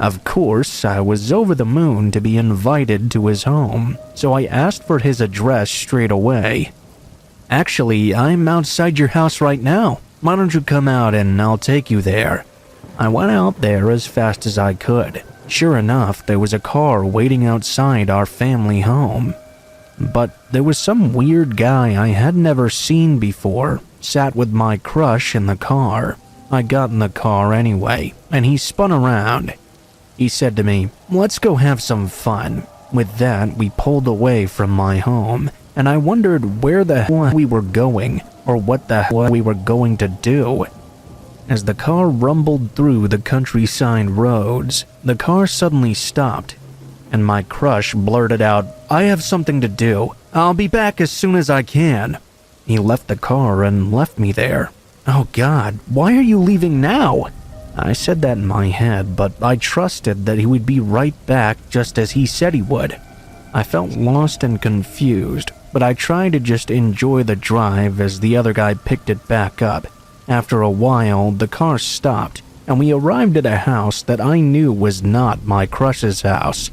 Of course, I was over the moon to be invited to his home, so I asked for his address straight away. "Actually, I'm outside your house right now. Why don't you come out and I'll take you there?" I went out there as fast as I could. Sure enough, there was a car waiting outside our family home. But there was some weird guy I had never seen before, sat with my crush in the car. I got in the car anyway, and he spun around. He said to me, "Let's go have some fun." With that, we pulled away from my home, and I wondered where the hell we were going, or what the hell we were going to do. As the car rumbled through the countryside roads, the car suddenly stopped. and my crush blurted out, "I have something to do. I'll be back as soon as I can." He left the car and left me there. Oh God, why are you leaving now? I said that in my head, but I trusted that he would be right back just as he said he would. I felt lost and confused, but I tried to just enjoy the drive as the other guy picked it back up. After a while, the car stopped, and we arrived at a house that I knew was not my crush's house.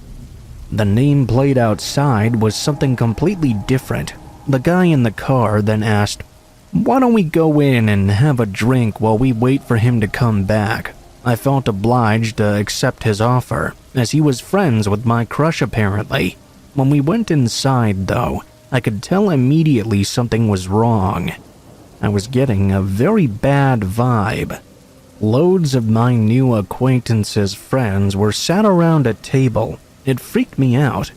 The nameplate outside was something completely different. The guy in the car then asked, "Why don't we go in and have a drink while we wait for him to come back?" I felt obliged to accept his offer, as he was friends with my crush apparently. When we went inside, though, I could tell immediately something was wrong. I was getting a very bad vibe. Loads of my new acquaintances' friends were sat around a table. It freaked me out.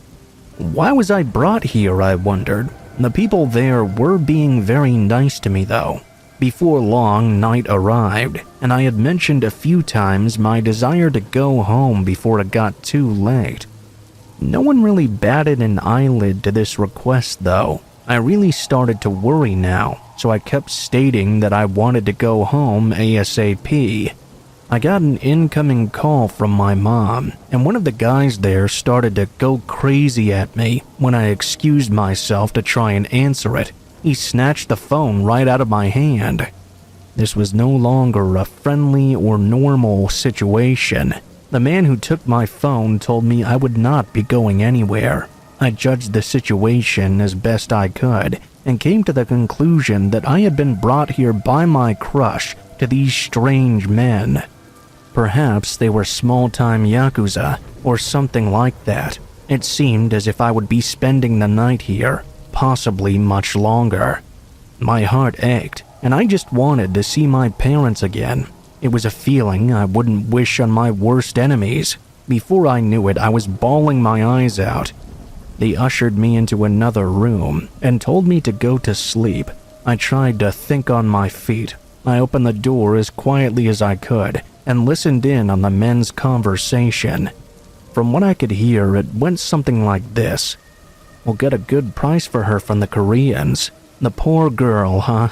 Why was I brought here, I wondered. The people there were being very nice to me, though. Before long, night arrived, and I had mentioned a few times my desire to go home before it got too late. No one really batted an eyelid to this request, though. I really started to worry now, so I kept stating that I wanted to go home ASAP. I got an incoming call from my mom, and one of the guys there started to go crazy at me when I excused myself to try and answer it. He snatched the phone right out of my hand. This was no longer a friendly or normal situation. The man who took my phone told me I would not be going anywhere. I judged the situation as best I could and came to the conclusion that I had been brought here by my crush to these strange men. Perhaps they were small-time yakuza or something like that. It seemed as if I would be spending the night here, possibly much longer. My heart ached, and I just wanted to see my parents again. It was a feeling I wouldn't wish on my worst enemies. Before I knew it, I was bawling my eyes out. They ushered me into another room and told me to go to sleep. I tried to think on my feet. I opened the door as quietly as I could and listened in on the men's conversation. From what I could hear, it went something like this. "We'll get a good price for her from the Koreans. The poor girl, huh?"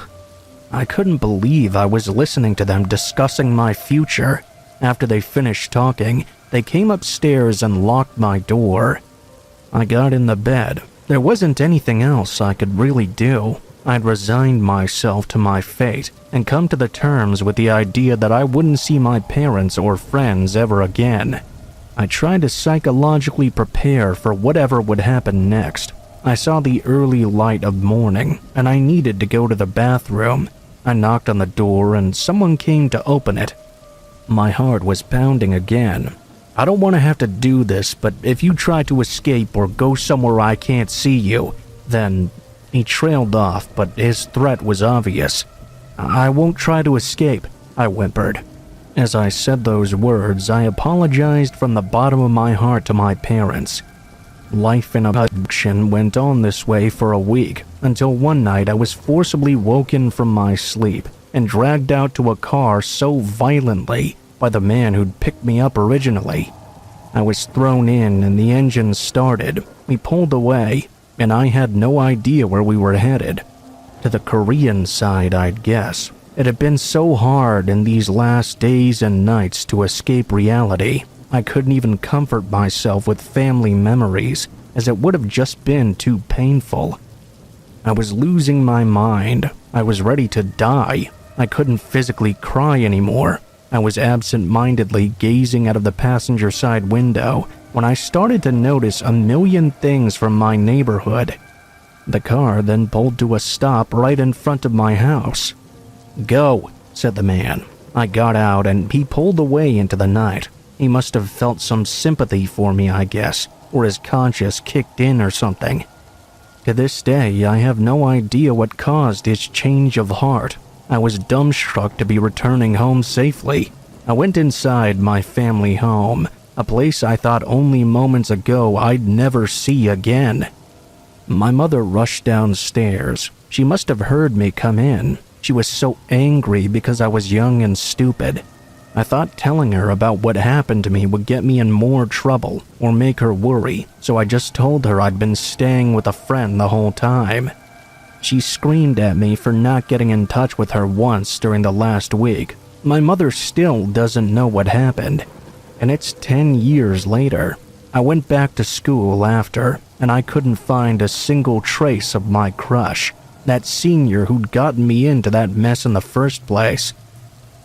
I couldn't believe I was listening to them discussing my future. After they finished talking, they came upstairs and locked my door. I got in the bed. There wasn't anything else I could really do. I'd resigned myself to my fate and come to the terms with the idea that I wouldn't see my parents or friends ever again. I tried to psychologically prepare for whatever would happen next. I saw the early light of morning, and I needed to go to the bathroom. I knocked on the door, and someone came to open it. My heart was pounding again. "I don't want to have to do this, but if you try to escape or go somewhere I can't see you, then..." He trailed off, but his threat was obvious. "I won't try to escape," I whimpered. As I said those words, I apologized from the bottom of my heart to my parents. Life in abduction went on this way for a week, until one night I was forcibly woken from my sleep and dragged out to a car so violently by the man who'd picked me up originally. I was thrown in and the engine started. We pulled away, and I had no idea where we were headed. To the Korean side, I'd guess. It had been so hard in these last days and nights to escape reality. I couldn't even comfort myself with family memories, as it would have just been too painful. I was losing my mind. I was ready to die. I couldn't physically cry anymore. I was absent-mindedly gazing out of the passenger side window when I started to notice a million things from my neighborhood. The car then pulled to a stop right in front of my house. "Go," said the man. I got out and he pulled away into the night. He must have felt some sympathy for me, I guess, or his conscience kicked in or something. To this day, I have no idea what caused his change of heart. I was dumbstruck to be returning home safely. I went inside my family home, a place I thought only moments ago I'd never see again. My mother rushed downstairs. She must have heard me come in. She was so angry because I was young and stupid. I thought telling her about what happened to me would get me in more trouble or make her worry, so I just told her I'd been staying with a friend the whole time. She screamed at me for not getting in touch with her once during the last week. My mother still doesn't know what happened, and it's 10 years later. I went back to school after, and I couldn't find a single trace of my crush, that senior who'd gotten me into that mess in the first place.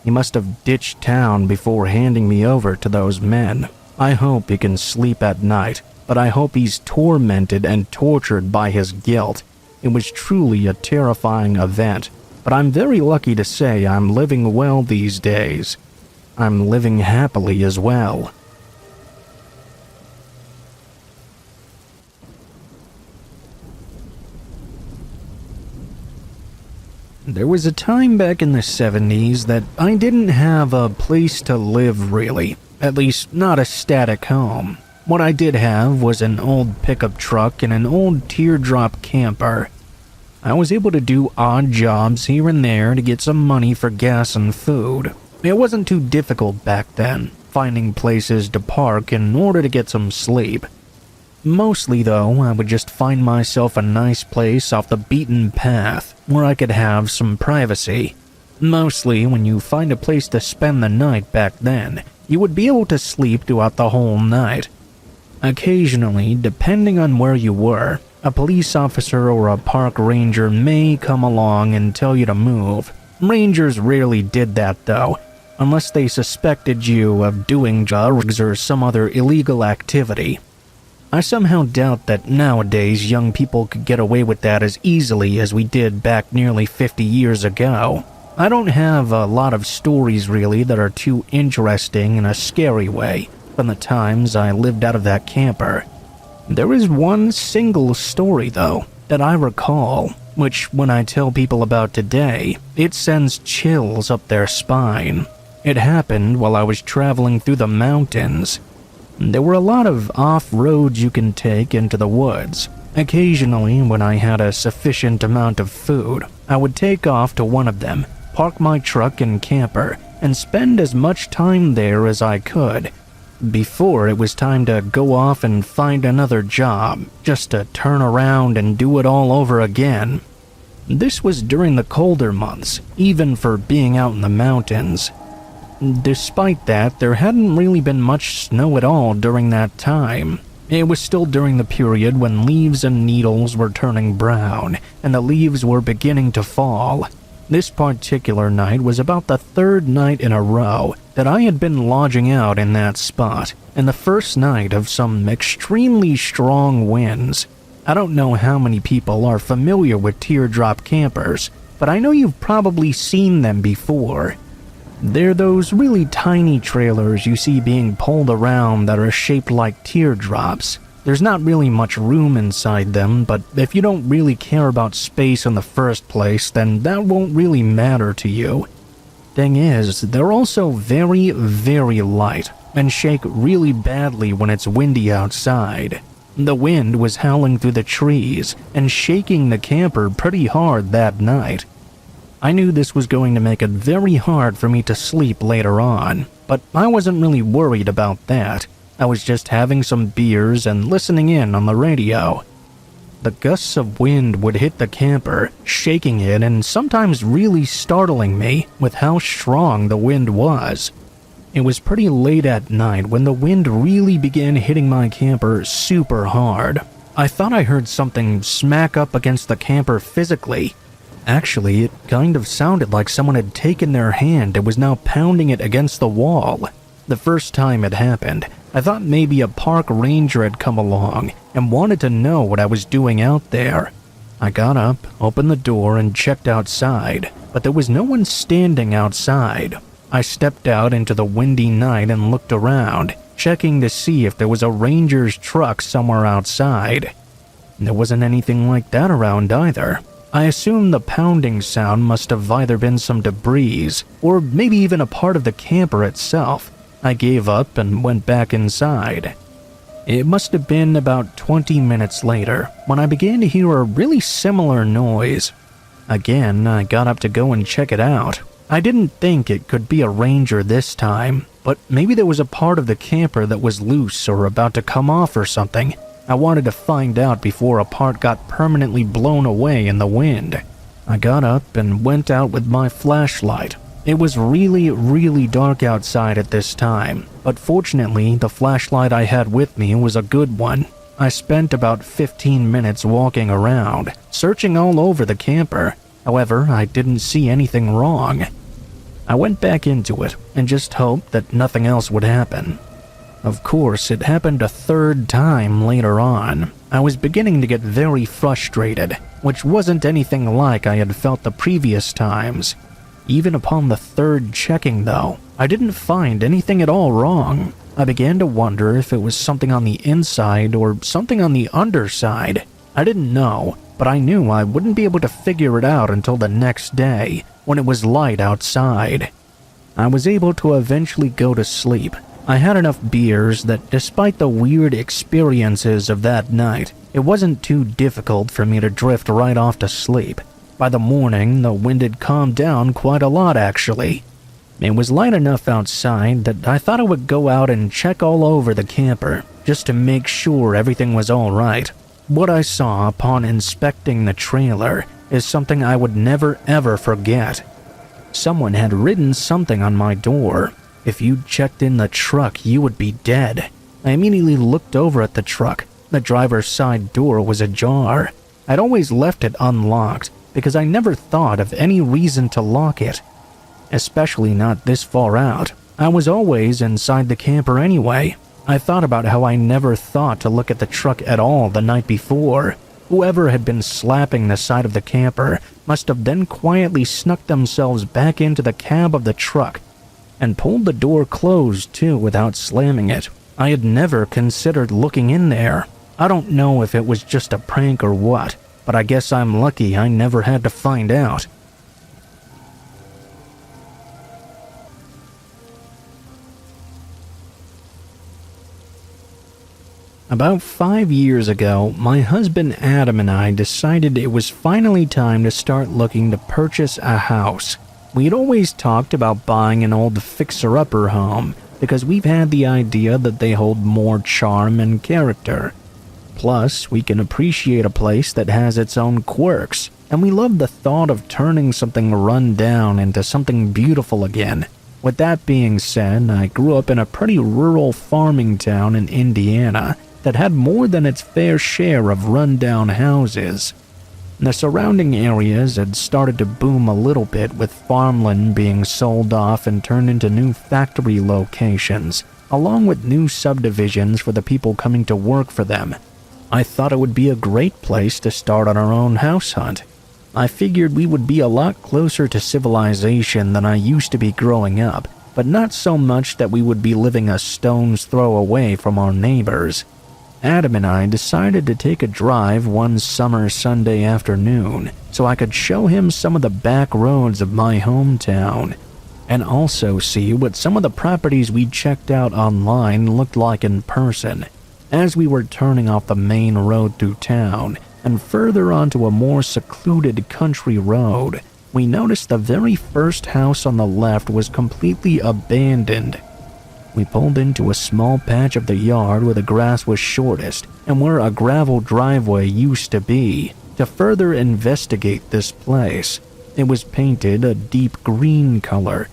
He must have ditched town before handing me over to those men. I hope he can sleep at night, but I hope he's tormented and tortured by his guilt. It was truly a terrifying event, but I'm very lucky to say I'm living well these days. I'm living happily as well. There was a time back in the 70s that I didn't have a place to live really, at least not a static home. What I did have was an old pickup truck and an old teardrop camper. I was able to do odd jobs here and there to get some money for gas and food. It wasn't too difficult back then, finding places to park in order to get some sleep. Mostly though, I would just find myself a nice place off the beaten path where I could have some privacy. Mostly when you find a place to spend the night back then, you would be able to sleep throughout the whole night. Occasionally, depending on where you were, a police officer or a park ranger may come along and tell you to move. Rangers rarely did that though, unless they suspected you of doing drugs or some other illegal activity. I somehow doubt that nowadays young people could get away with that as easily as we did back nearly 50 years ago. I don't have a lot of stories really that are too interesting in a scary way from the times I lived out of that camper. There is one single story though that I recall, which when I tell people about today, it sends chills up their spine. It happened while I was traveling through the mountains. There were a lot of off-roads you can take into the woods. Occasionally, when I had a sufficient amount of food, I would take off to one of them, park my truck and camper, and spend as much time there as I could, before it was time to go off and find another job, just to turn around and do it all over again. This was during the colder months, even for being out in the mountains. Despite that, there hadn't really been much snow at all during that time. It was still during the period when leaves and needles were turning brown, and the leaves were beginning to fall. This particular night was about the third night in a row that I had been lodging out in that spot, and the first night of some extremely strong winds. I don't know how many people are familiar with teardrop campers, but I know you've probably seen them before. They're those really tiny trailers you see being pulled around that are shaped like teardrops. There's not really much room inside them, but if you don't really care about space in the first place, then that won't really matter to you. Thing is, they're also very, very light and shake really badly when it's windy outside. The wind was howling through the trees and shaking the camper pretty hard that night. I knew this was going to make it very hard for me to sleep later on, but I wasn't really worried about that. I was just having some beers and listening in on the radio. The gusts of wind would hit the camper, shaking it and sometimes really startling me with how strong the wind was. It was pretty late at night when the wind really began hitting my camper super hard. I thought I heard something smack up against the camper physically. Actually, it kind of sounded like someone had taken their hand and was now pounding it against the wall. The first time it happened, I thought maybe a park ranger had come along and wanted to know what I was doing out there. I got up, opened the door, and checked outside, but there was no one standing outside. I stepped out into the windy night and looked around, checking to see if there was a ranger's truck somewhere outside. There wasn't anything like that around either. I assumed the pounding sound must have either been some debris, or maybe even a part of the camper itself. I gave up and went back inside. It must have been about 20 minutes later when I began to hear a really similar noise. Again, I got up to go and check it out. I didn't think it could be a ranger this time, but maybe there was a part of the camper that was loose or about to come off or something. I wanted to find out before a part got permanently blown away in the wind. I got up and went out with my flashlight. It was really dark outside at this time, but fortunately the flashlight I had with me was a good one. I spent about 15 minutes walking around, searching all over the camper. However, I didn't see anything wrong. I went back into it and just hoped that nothing else would happen. Of course, it happened a third time later on. I was beginning to get very frustrated, which wasn't anything like I had felt the previous times. Even upon the third checking, though, I didn't find anything at all wrong. I began to wonder if it was something on the inside or something on the underside. I didn't know, but I knew I wouldn't be able to figure it out until the next day, when it was light outside. I was able to eventually go to sleep. I had enough beers that despite the weird experiences of that night, it wasn't too difficult for me to drift right off to sleep. By the morning, the wind had calmed down quite a lot actually. It was light enough outside that I thought I would go out and check all over the camper, just to make sure everything was alright. What I saw upon inspecting the trailer is something I would never ever forget. Someone had written something on my door. If you checked in the truck, you would be dead. I immediately looked over at the truck. The driver's side door was ajar. I'd always left it unlocked because I never thought of any reason to lock it. Especially not this far out. I was always inside the camper anyway. I thought about how I never thought to look at the truck at all the night before. Whoever had been slapping the side of the camper must have then quietly snuck themselves back into the cab of the truck and pulled the door closed too without slamming it. I had never considered looking in there. I don't know if it was just a prank or what, but I guess I'm lucky I never had to find out. About 5 years ago, my husband Adam and I decided it was finally time to start looking to purchase a house. We'd always talked about buying an old fixer-upper home because we've had the idea that they hold more charm and character. Plus, we can appreciate a place that has its own quirks, and we love the thought of turning something run down into something beautiful again. With that being said, I grew up in a pretty rural farming town in Indiana that had more than its fair share of rundown houses. The surrounding areas had started to boom a little bit with farmland being sold off and turned into new factory locations, along with new subdivisions for the people coming to work for them. I thought it would be a great place to start on our own house hunt. I figured we would be a lot closer to civilization than I used to be growing up, but not so much that we would be living a stone's throw away from our neighbors. Adam and I decided to take a drive one summer Sunday afternoon so I could show him some of the back roads of my hometown, and also see what some of the properties we checked out online looked like in person. As we were turning off the main road through town and further onto a more secluded country road, we noticed the very first house on the left was completely abandoned. We pulled into a small patch of the yard where the grass was shortest and where a gravel driveway used to be to further investigate this place. It was painted a deep green color,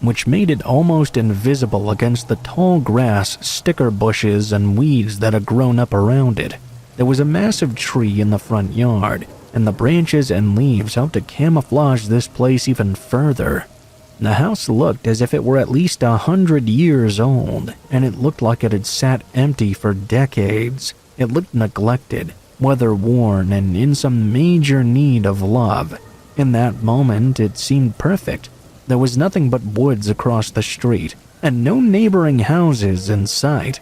which made it almost invisible against the tall grass, sticker bushes, and weeds that had grown up around it. There was a massive tree in the front yard, and the branches and leaves helped to camouflage this place even further. The house looked as if it were at least 100 years old, and it looked like it had sat empty for decades. It looked neglected, weather-worn, and in some major need of love. In that moment, it seemed perfect. There was nothing but woods across the street, and no neighboring houses in sight.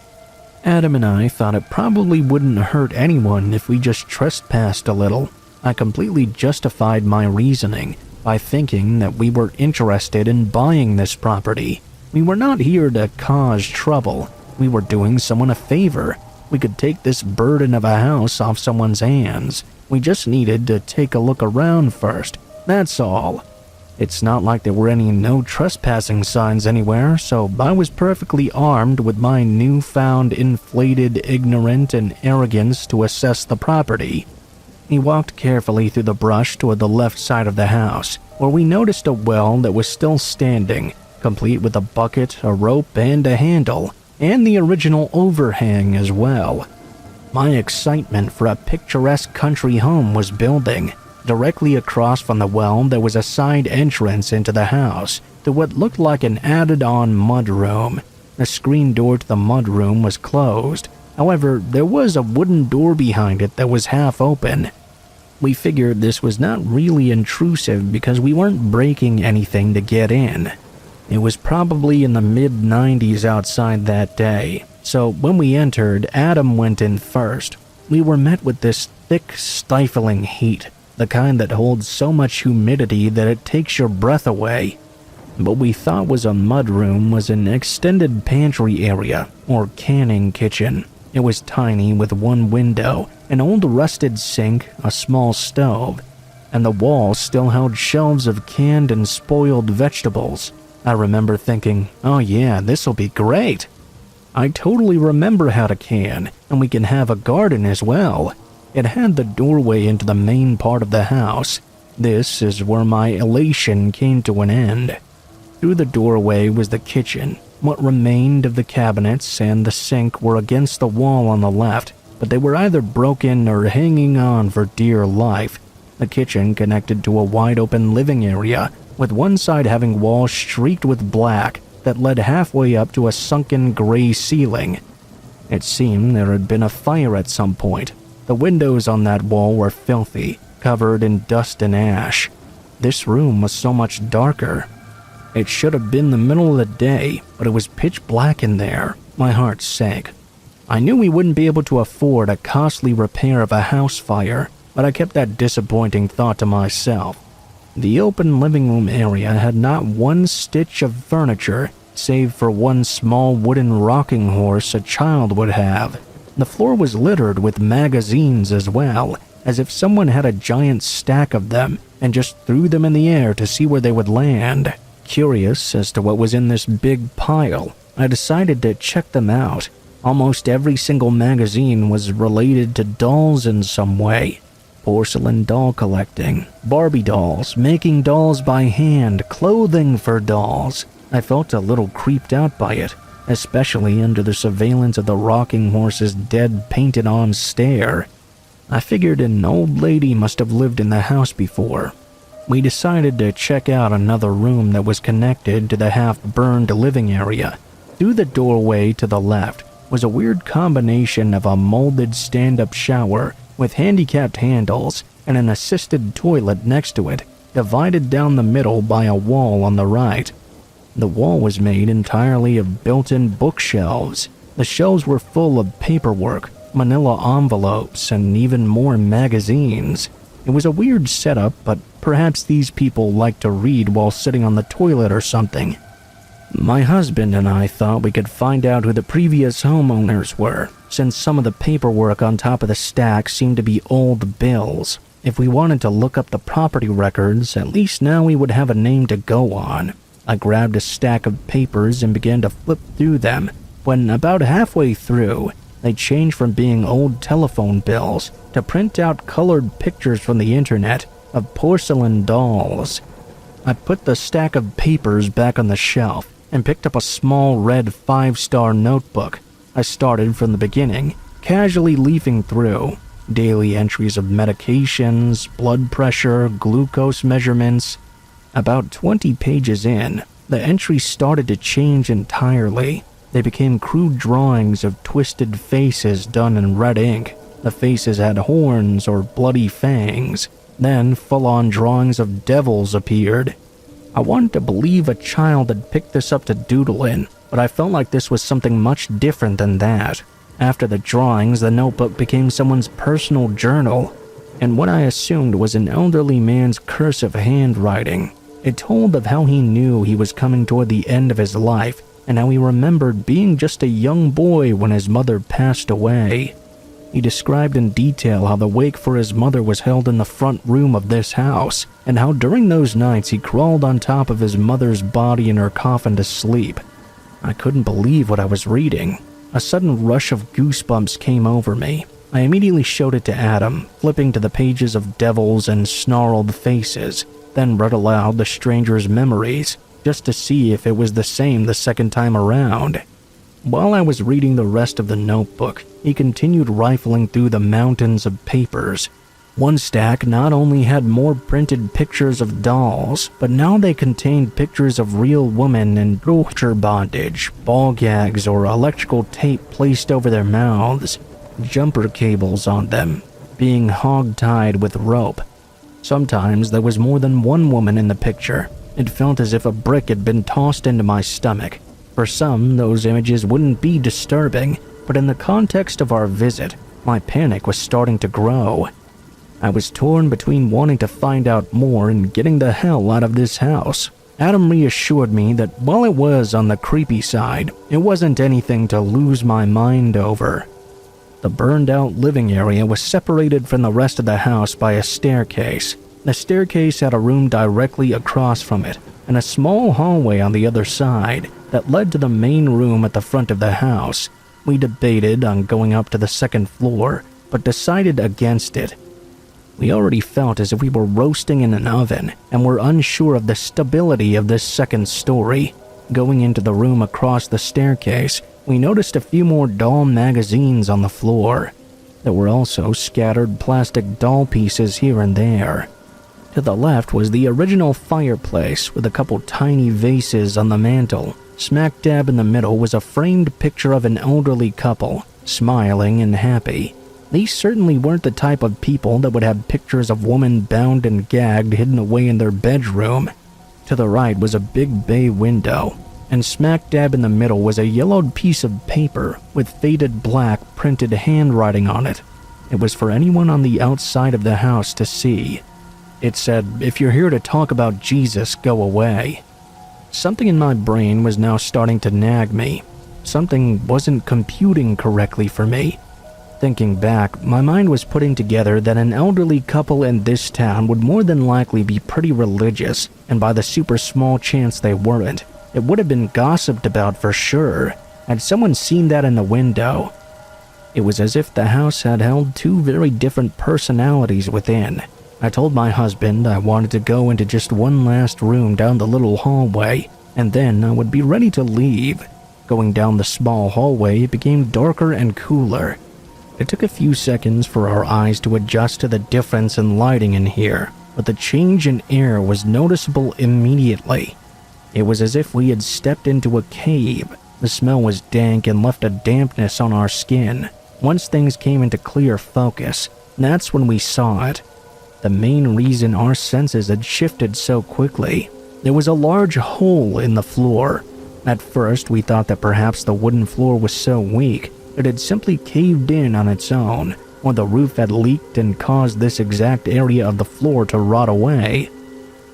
Adam and I thought it probably wouldn't hurt anyone if we just trespassed a little. I completely justified my reasoning by thinking that we were interested in buying this property. We were not here to cause trouble. We were doing someone a favor. We could take this burden of a house off someone's hands. We just needed to take a look around first. That's all. It's not like there were any no trespassing signs anywhere, so I was perfectly armed with my newfound inflated ignorance and arrogance to assess the property. He walked carefully through the brush toward the left side of the house, where we noticed a well that was still standing, complete with a bucket, a rope, and a handle, and the original overhang as well. My excitement for a picturesque country home was building. Directly across from the well, there was a side entrance into the house to what looked like an added-on mudroom. The screen door to the mudroom was closed. However, there was a wooden door behind it that was half open. We figured this was not really intrusive because we weren't breaking anything to get in. It was probably in the mid-90s outside that day, so when we entered, Adam went in first. We were met with this thick, stifling heat, the kind that holds so much humidity that it takes your breath away. What we thought was a mudroom was an extended pantry area, or canning kitchen. It was tiny with one window, an old rusted sink, a small stove, and the walls still held shelves of canned and spoiled vegetables. I remember thinking, oh yeah, this'll be great. I totally remember how to can, and we can have a garden as well. It had the doorway into the main part of the house. This is where my elation came to an end. Through the doorway was the kitchen. What remained of the cabinets and the sink were against the wall on the left, but they were either broken or hanging on for dear life. The kitchen connected to a wide-open living area, with one side having walls streaked with black that led halfway up to a sunken gray ceiling. It seemed there had been a fire at some point. The windows on that wall were filthy, covered in dust and ash. This room was so much darker. It should have been the middle of the day, but it was pitch black in there. My heart sank. I knew we wouldn't be able to afford a costly repair of a house fire, but I kept that disappointing thought to myself. The open living room area had not one stitch of furniture, save for one small wooden rocking horse a child would have. The floor was littered with magazines as well, as if someone had a giant stack of them and just threw them in the air to see where they would land. Curious as to what was in this big pile, I decided to check them out. Almost every single magazine was related to dolls in some way. Porcelain doll collecting, Barbie dolls, making dolls by hand, clothing for dolls. I felt a little creeped out by it, especially under the surveillance of the rocking horse's dead painted-on stare. I figured an old lady must have lived in the house before. We decided to check out another room that was connected to the half-burned living area. Through the doorway to the left was a weird combination of a molded stand-up shower with handicapped handles and an assisted toilet next to it, divided down the middle by a wall on the right. The wall was made entirely of built-in bookshelves. The shelves were full of paperwork, manila envelopes, and even more magazines. It was a weird setup, but perhaps these people liked to read while sitting on the toilet or something. My husband and I thought we could find out who the previous homeowners were, since some of the paperwork on top of the stack seemed to be old bills. If we wanted to look up the property records, at least now we would have a name to go on. I grabbed a stack of papers and began to flip through them, when about halfway through, they changed from being old telephone bills to print out colored pictures from the internet of porcelain dolls. I put the stack of papers back on the shelf and picked up a small red 5-star notebook. I started from the beginning, casually leafing through. Daily entries of medications, blood pressure, glucose measurements. About 20 pages in, the entries started to change entirely. They became crude drawings of twisted faces done in red ink. The faces had horns or bloody fangs. Then full-on drawings of devils appeared. I wanted to believe a child had picked this up to doodle in, but I felt like this was something much different than that. After the drawings, the notebook became someone's personal journal, and what I assumed was an elderly man's cursive handwriting. It told of how he knew he was coming toward the end of his life, and how he remembered being just a young boy when his mother passed away. He described in detail how the wake for his mother was held in the front room of this house, and how during those nights he crawled on top of his mother's body in her coffin to sleep. I couldn't believe what I was reading. A sudden rush of goosebumps came over me. I immediately showed it to Adam, flipping to the pages of devils and snarled faces, then read aloud the stranger's memories, just to see if it was the same the second time around. While I was reading the rest of the notebook, he continued rifling through the mountains of papers. One stack not only had more printed pictures of dolls, but now they contained pictures of real women in torture bondage, ball gags or electrical tape placed over their mouths, jumper cables on them, being hog-tied with rope. Sometimes there was more than one woman in the picture. It felt as if a brick had been tossed into my stomach. For some, those images wouldn't be disturbing, but in the context of our visit, my panic was starting to grow. I was torn between wanting to find out more and getting the hell out of this house. Adam reassured me that while it was on the creepy side, it wasn't anything to lose my mind over. The burned-out living area was separated from the rest of the house by a staircase. The staircase had a room directly across from it, and a small hallway on the other side that led to the main room at the front of the house. We debated on going up to the second floor, but decided against it. We already felt as if we were roasting in an oven, and were unsure of the stability of this second story. Going into the room across the staircase, we noticed a few more doll magazines on the floor. There were also scattered plastic doll pieces here and there. To the left was the original fireplace with a couple tiny vases on the mantel. Smack dab in the middle was a framed picture of an elderly couple, smiling and happy. These certainly weren't the type of people that would have pictures of women bound and gagged hidden away in their bedroom. To the right was a big bay window, and smack dab in the middle was a yellowed piece of paper with faded black printed handwriting on it. It was for anyone on the outside of the house to see. It said, "If you're here to talk about Jesus, go away." Something in my brain was now starting to nag me. Something wasn't computing correctly for me. Thinking back, my mind was putting together that an elderly couple in this town would more than likely be pretty religious, and by the super small chance they weren't, it would have been gossiped about for sure. Had someone seen that in the window? It was as if the house had held two very different personalities within. I told my husband I wanted to go into just one last room down the little hallway, and then I would be ready to leave. Going down the small hallway, it became darker and cooler. It took a few seconds for our eyes to adjust to the difference in lighting in here, but the change in air was noticeable immediately. It was as if we had stepped into a cave. The smell was dank and left a dampness on our skin. Once things came into clear focus, that's when we saw it. The main reason our senses had shifted so quickly. There was a large hole in the floor. At first, we thought that perhaps the wooden floor was so weak it had simply caved in on its own, or the roof had leaked and caused this exact area of the floor to rot away.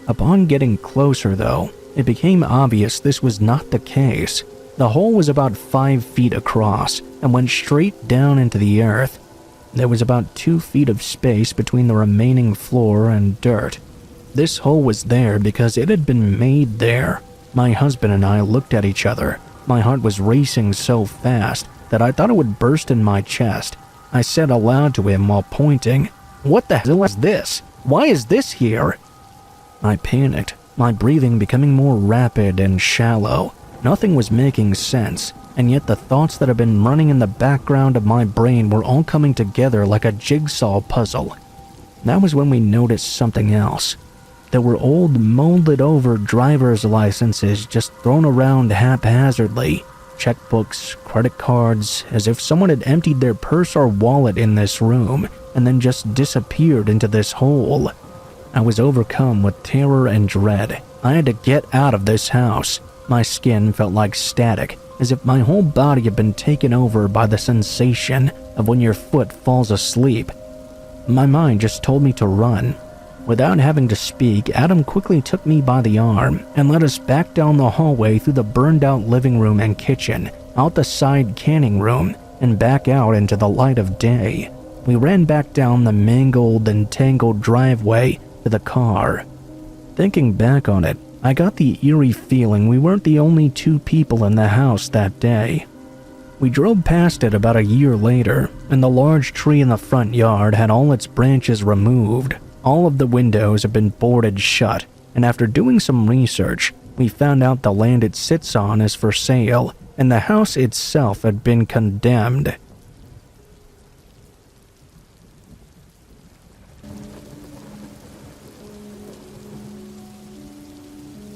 Upon getting closer, though, it became obvious this was not the case. The hole was about 5 feet across and went straight down into the earth. There was about 2 feet of space between the remaining floor and dirt. This hole was there because it had been made there. My husband and I looked at each other. My heart was racing so fast that I thought it would burst in my chest. I said aloud to him while pointing, "What the hell is this? Why is this here?" I panicked, my breathing becoming more rapid and shallow. Nothing was making sense, and yet the thoughts that had been running in the background of my brain were all coming together like a jigsaw puzzle. That was when we noticed something else. There were old, molded-over driver's licenses just thrown around haphazardly. Checkbooks, credit cards, as if someone had emptied their purse or wallet in this room and then just disappeared into this hole. I was overcome with terror and dread. I had to get out of this house. My skin felt like static, as if my whole body had been taken over by the sensation of when your foot falls asleep. My mind just told me to run. Without having to speak, Adam quickly took me by the arm and led us back down the hallway through the burned-out living room and kitchen, out the side canning room, and back out into the light of day. We ran back down the mangled and tangled driveway to the car. Thinking back on it, I got the eerie feeling we weren't the only two people in the house that day. We drove past it about a year later, and the large tree in the front yard had all its branches removed. All of the windows had been boarded shut, and after doing some research, we found out the land it sits on is for sale, and the house itself had been condemned.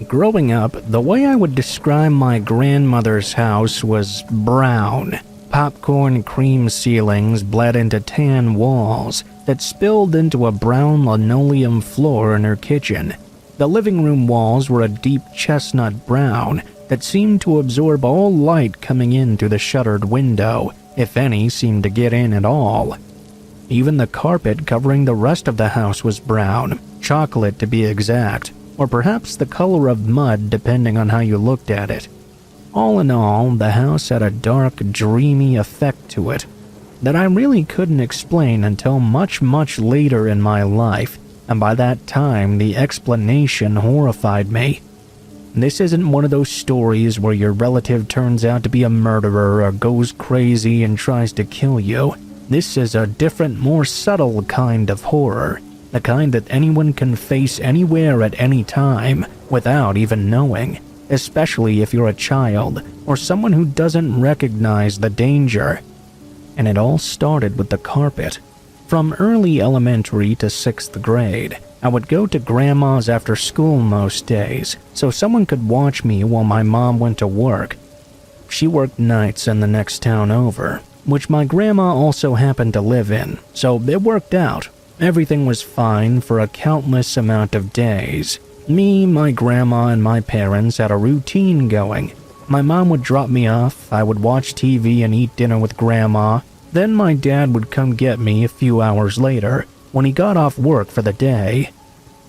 Growing up, the way I would describe my grandmother's house was brown. Popcorn cream ceilings bled into tan walls that spilled into a brown linoleum floor in her kitchen. The living room walls were a deep chestnut brown that seemed to absorb all light coming in through the shuttered window, if any seemed to get in at all. Even the carpet covering the rest of the house was brown, chocolate to be exact, or perhaps the color of mud depending on how you looked at it. All in all, the house had a dark, dreamy effect to it that I really couldn't explain until much, much later in my life, and by that time the explanation horrified me. This isn't one of those stories where your relative turns out to be a murderer or goes crazy and tries to kill you. This is a different, more subtle kind of horror. The kind that anyone can face anywhere at any time without even knowing, especially if you're a child or someone who doesn't recognize the danger. And it all started with the carpet. From early elementary to 6th grade, I would go to Grandma's after school most days so someone could watch me while my mom went to work. She worked nights in the next town over, which my grandma also happened to live in, so it worked out. Everything was fine for a countless amount of days. Me, my grandma, and my parents had a routine going. My mom would drop me off, I would watch TV and eat dinner with Grandma. Then my dad would come get me a few hours later, when he got off work for the day.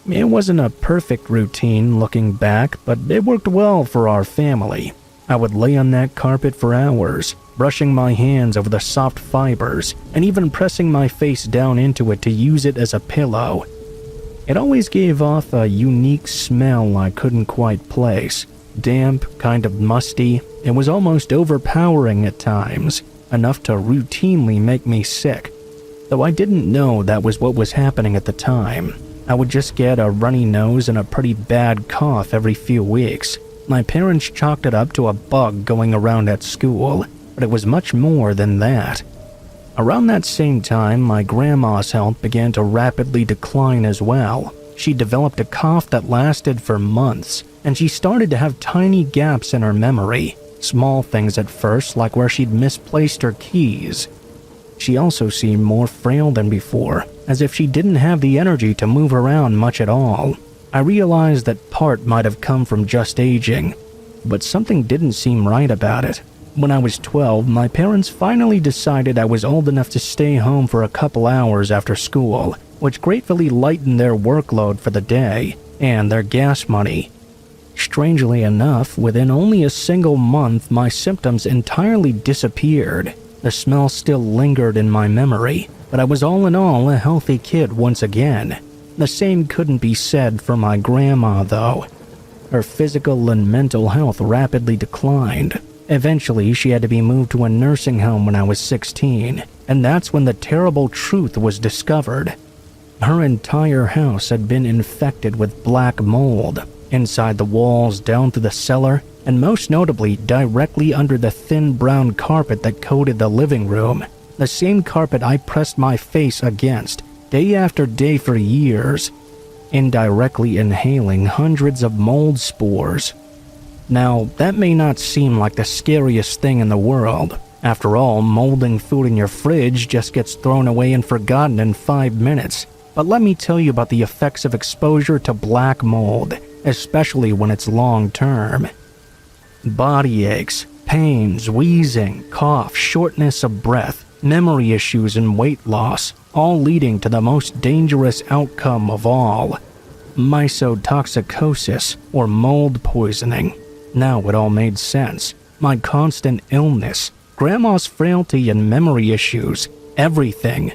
It wasn't a perfect routine looking back, but it worked well for our family. I would lay on that carpet for hours, brushing my hands over the soft fibers, and even pressing my face down into it to use it as a pillow. It always gave off a unique smell I couldn't quite place. Damp, kind of musty. It was almost overpowering at times, enough to routinely make me sick. Though I didn't know that was what was happening at the time. I would just get a runny nose and a pretty bad cough every few weeks. My parents chalked it up to a bug going around at school, but it was much more than that. Around that same time, my grandma's health began to rapidly decline as well. She developed a cough that lasted for months, and she started to have tiny gaps in her memory. Small things at first, like where she'd misplaced her keys. She also seemed more frail than before, as if she didn't have the energy to move around much at all. I realized that part might have come from just aging, but something didn't seem right about it. When I was 12, my parents finally decided I was old enough to stay home for a couple hours after school, which gratefully lightened their workload for the day and their gas money. Strangely enough, within only a single month, my symptoms entirely disappeared. The smell still lingered in my memory, but I was all in all a healthy kid once again. The same couldn't be said for my grandma, though. Her physical and mental health rapidly declined. Eventually, she had to be moved to a nursing home when I was 16, and that's when the terrible truth was discovered. Her entire house had been infected with black mold, inside the walls, down through the cellar, and most notably directly under the thin brown carpet that coated the living room, the same carpet I pressed my face against day after day for years, indirectly inhaling hundreds of mold spores. Now, that may not seem like the scariest thing in the world. After all, molding food in your fridge just gets thrown away and forgotten in 5 minutes. But let me tell you about the effects of exposure to black mold, especially when it's long-term. Body aches, pains, wheezing, cough, shortness of breath, memory issues, and weight loss, all leading to the most dangerous outcome of all, mycotoxicosis, or mold poisoning. Now it all made sense. My constant illness, Grandma's frailty and memory issues, everything.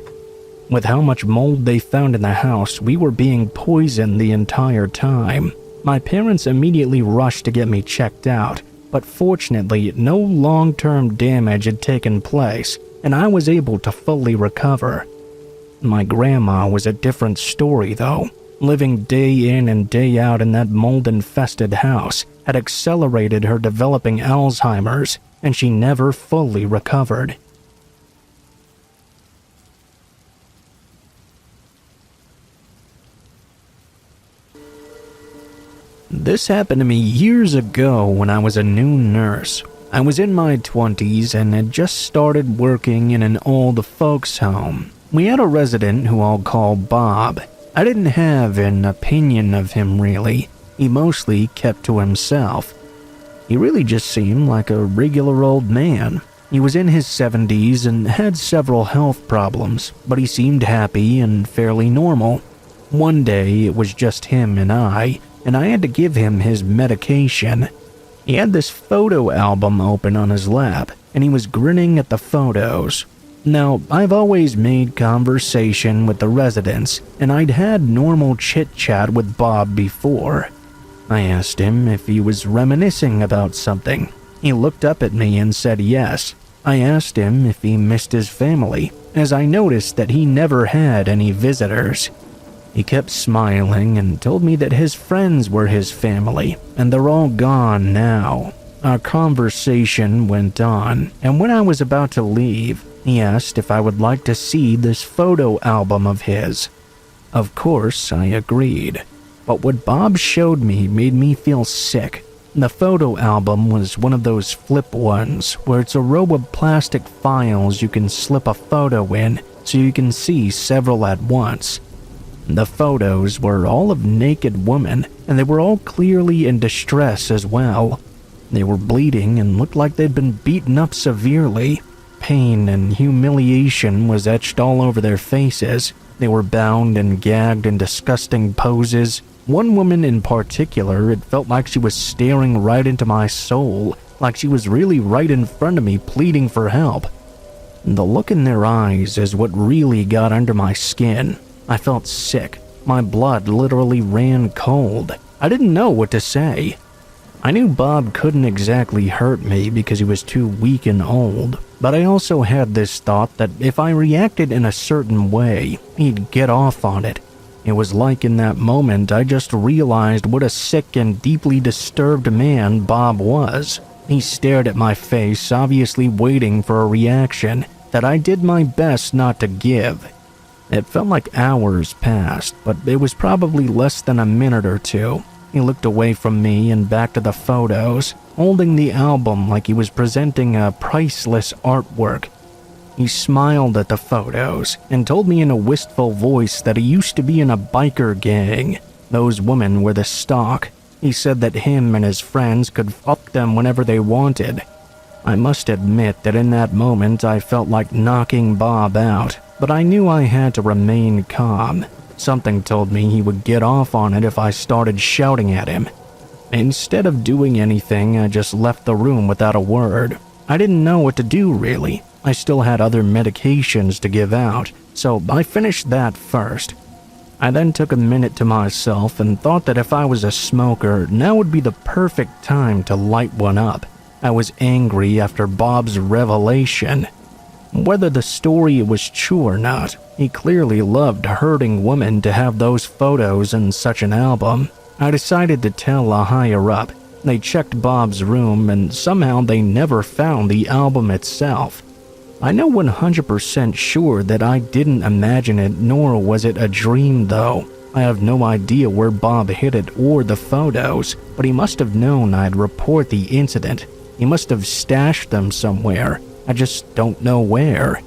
With how much mold they found in the house, we were being poisoned the entire time. My parents immediately rushed to get me checked out, but fortunately, no long-term damage had taken place, and I was able to fully recover. My grandma was a different story, though. Living day in and day out in that mold-infested house had accelerated her developing Alzheimer's, and she never fully recovered. This happened to me years ago when I was a new nurse. I was in my 20s and had just started working in an old folks' home. We had a resident who I'll call Bob. I didn't have an opinion of him really. He mostly kept to himself. He really just seemed like a regular old man. He was in his 70s and had several health problems, but he seemed happy and fairly normal. One day it was just him and I had to give him his medication. He had this photo album open on his lap, and he was grinning at the photos. Now, I've always made conversation with the residents, and I'd had normal chit-chat with Bob before. I asked him if he was reminiscing about something. He looked up at me and said yes. I asked him if he missed his family, as I noticed that he never had any visitors. He kept smiling and told me that his friends were his family, and they're all gone now. Our conversation went on, and when I was about to leave, he asked if I would like to see this photo album of his. Of course, I agreed. But what Bob showed me made me feel sick. The photo album was one of those flip ones, where it's a row of plastic files you can slip a photo in so you can see several at once. The photos were all of naked women, and they were all clearly in distress as well. They were bleeding and looked like they'd been beaten up severely. Pain and humiliation was etched all over their faces. They were bound and gagged in disgusting poses. One woman in particular, it felt like she was staring right into my soul, like she was really right in front of me pleading for help. The look in their eyes is what really got under my skin. I felt sick. My blood literally ran cold. I didn't know what to say. I knew Bob couldn't exactly hurt me because he was too weak and old, but I also had this thought that if I reacted in a certain way, he'd get off on it. It was like in that moment I just realized what a sick and deeply disturbed man Bob was. He stared at my face, obviously waiting for a reaction that I did my best not to give. It felt like hours passed, but it was probably less than a minute or two. He looked away from me and back to the photos, holding the album like he was presenting a priceless artwork. He smiled at the photos and told me in a wistful voice that he used to be in a biker gang. Those women were the stock. He said that him and his friends could fuck them whenever they wanted. I must admit that in that moment I felt like knocking Bob out, but I knew I had to remain calm. Something told me he would get off on it if I started shouting at him. Instead of doing anything, I just left the room without a word. I didn't know what to do, really. I still had other medications to give out, so I finished that first. I then took a minute to myself and thought that if I was a smoker, now would be the perfect time to light one up. I was angry after Bob's revelation. Whether the story was true or not, he clearly loved hurting women to have those photos in such an album. I decided to tell a higher-up. They checked Bob's room and somehow they never found the album itself. I know 100% sure that I didn't imagine it, nor was it a dream though. I have no idea where Bob hid it or the photos, but he must have known I'd report the incident. He must have stashed them somewhere. I just don't know where.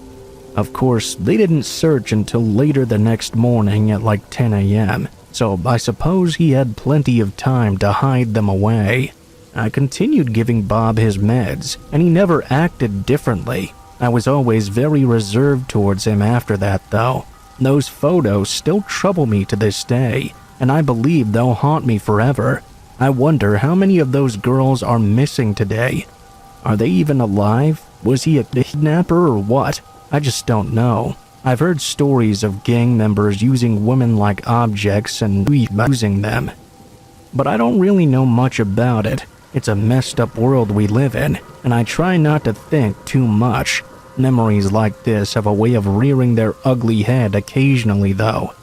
Of course, they didn't search until later the next morning at like 10 a.m., so I suppose he had plenty of time to hide them away. I continued giving Bob his meds, and he never acted differently. I was always very reserved towards him after that, though. Those photos still trouble me to this day, and I believe they'll haunt me forever. I wonder how many of those girls are missing today. Are they even alive? Was he a kidnapper or what? I just don't know. I've heard stories of gang members using women like objects and using them. But I don't really know much about it. It's a messed up world we live in, and I try not to think too much. Memories like this have a way of rearing their ugly head occasionally, though.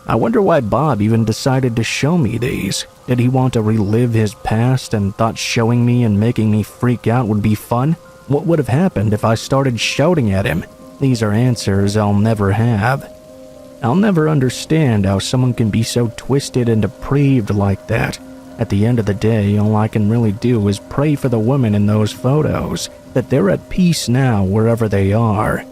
I wonder why Bob even decided to show me these. Did he want to relive his past and thought showing me and making me freak out would be fun? What would have happened if I started shouting at him? These are answers I'll never have. I'll never understand how someone can be so twisted and depraved like that. At the end of the day, all I can really do is pray for the women in those photos, that they're at peace now wherever they are.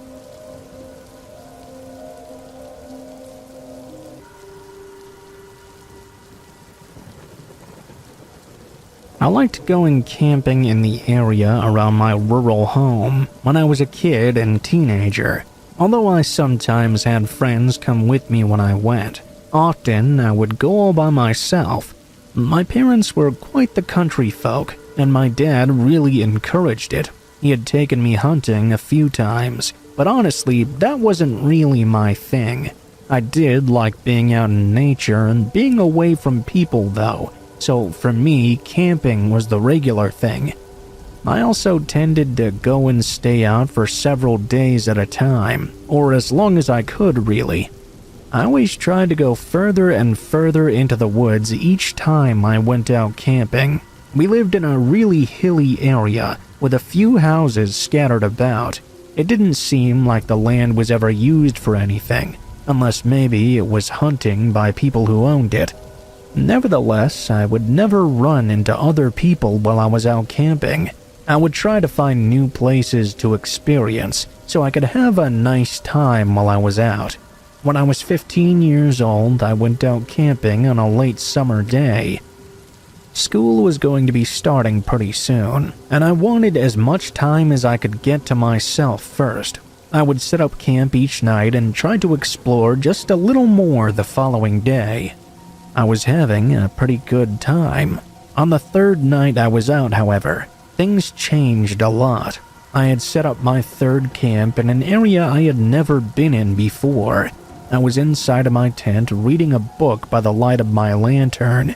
I liked going camping in the area around my rural home when I was a kid and teenager, although I sometimes had friends come with me when I went. Often, I would go all by myself. My parents were quite the country folk, and my dad really encouraged it. He had taken me hunting a few times, but honestly, that wasn't really my thing. I did like being out in nature and being away from people, though. So for me, camping was the regular thing. I also tended to go and stay out for several days at a time, or as long as I could, really. I always tried to go further and further into the woods each time I went out camping. We lived in a really hilly area with a few houses scattered about. It didn't seem like the land was ever used for anything, unless maybe it was hunting by people who owned it. Nevertheless, I would never run into other people while I was out camping. I would try to find new places to experience so I could have a nice time while I was out. When I was 15 years old, I went out camping on a late summer day. School was going to be starting pretty soon, and I wanted as much time as I could get to myself first. I would set up camp each night and try to explore just a little more the following day. I was having a pretty good time. On the third night I was out, however, things changed a lot. I had set up my third camp in an area I had never been in before. I was inside of my tent reading a book by the light of my lantern.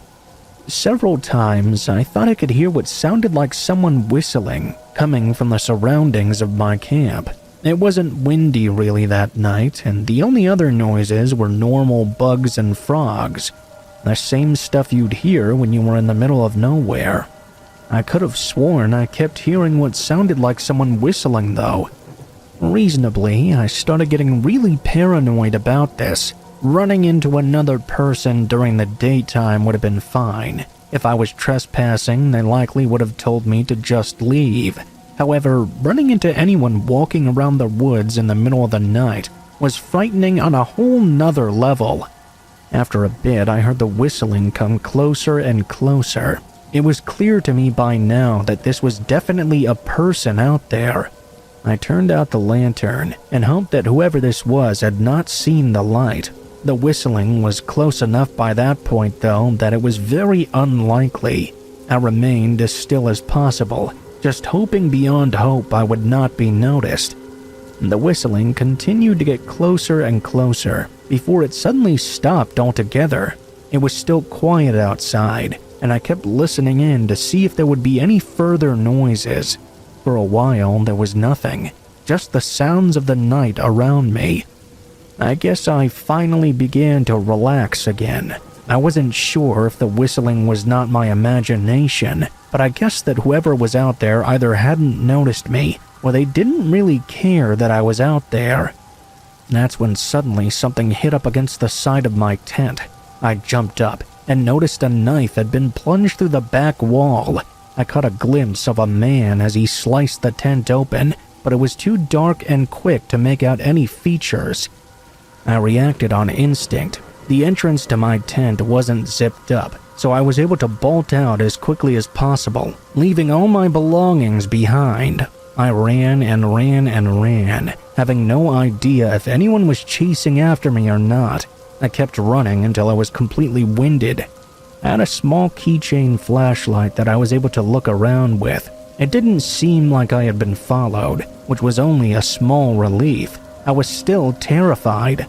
Several times I thought I could hear what sounded like someone whistling coming from the surroundings of my camp. It wasn't windy really that night, and the only other noises were normal bugs and frogs. The same stuff you'd hear when you were in the middle of nowhere. I could have sworn I kept hearing what sounded like someone whistling, though. Reasonably, I started getting really paranoid about this. Running into another person during the daytime would have been fine. If I was trespassing, they likely would have told me to just leave. However, running into anyone walking around the woods in the middle of the night was frightening on a whole nother level. After a bit, I heard the whistling come closer and closer. It was clear to me by now that this was definitely a person out there. I turned out the lantern and hoped that whoever this was had not seen the light. The whistling was close enough by that point, though, that it was very unlikely. I remained as still as possible, just hoping beyond hope I would not be noticed. The whistling continued to get closer and closer before it suddenly stopped altogether. It was still quiet outside, and I kept listening in to see if there would be any further noises. For a while, there was nothing, just the sounds of the night around me. I guess I finally began to relax again. I wasn't sure if the whistling was not my imagination, but I guess that whoever was out there either hadn't noticed me, or they didn't really care that I was out there. That's when suddenly something hit up against the side of my tent. I jumped up and noticed a knife had been plunged through the back wall. I caught a glimpse of a man as he sliced the tent open, but it was too dark and quick to make out any features. I reacted on instinct. The entrance to my tent wasn't zipped up, so I was able to bolt out as quickly as possible, leaving all my belongings behind. I ran and ran and ran, having no idea if anyone was chasing after me or not. I kept running until I was completely winded. I had a small keychain flashlight that I was able to look around with. It didn't seem like I had been followed, which was only a small relief. I was still terrified.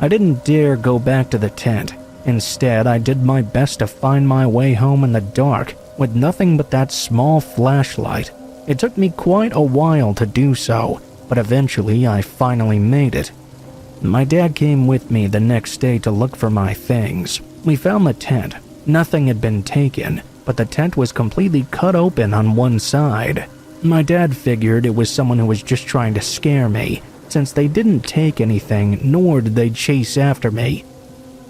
I didn't dare go back to the tent. Instead, I did my best to find my way home in the dark with nothing but that small flashlight. It took me quite a while to do so, but eventually I finally made it. My dad came with me the next day to look for my things. We found the tent. Nothing had been taken, but the tent was completely cut open on one side. My dad figured it was someone who was just trying to scare me, since they didn't take anything, nor did they chase after me.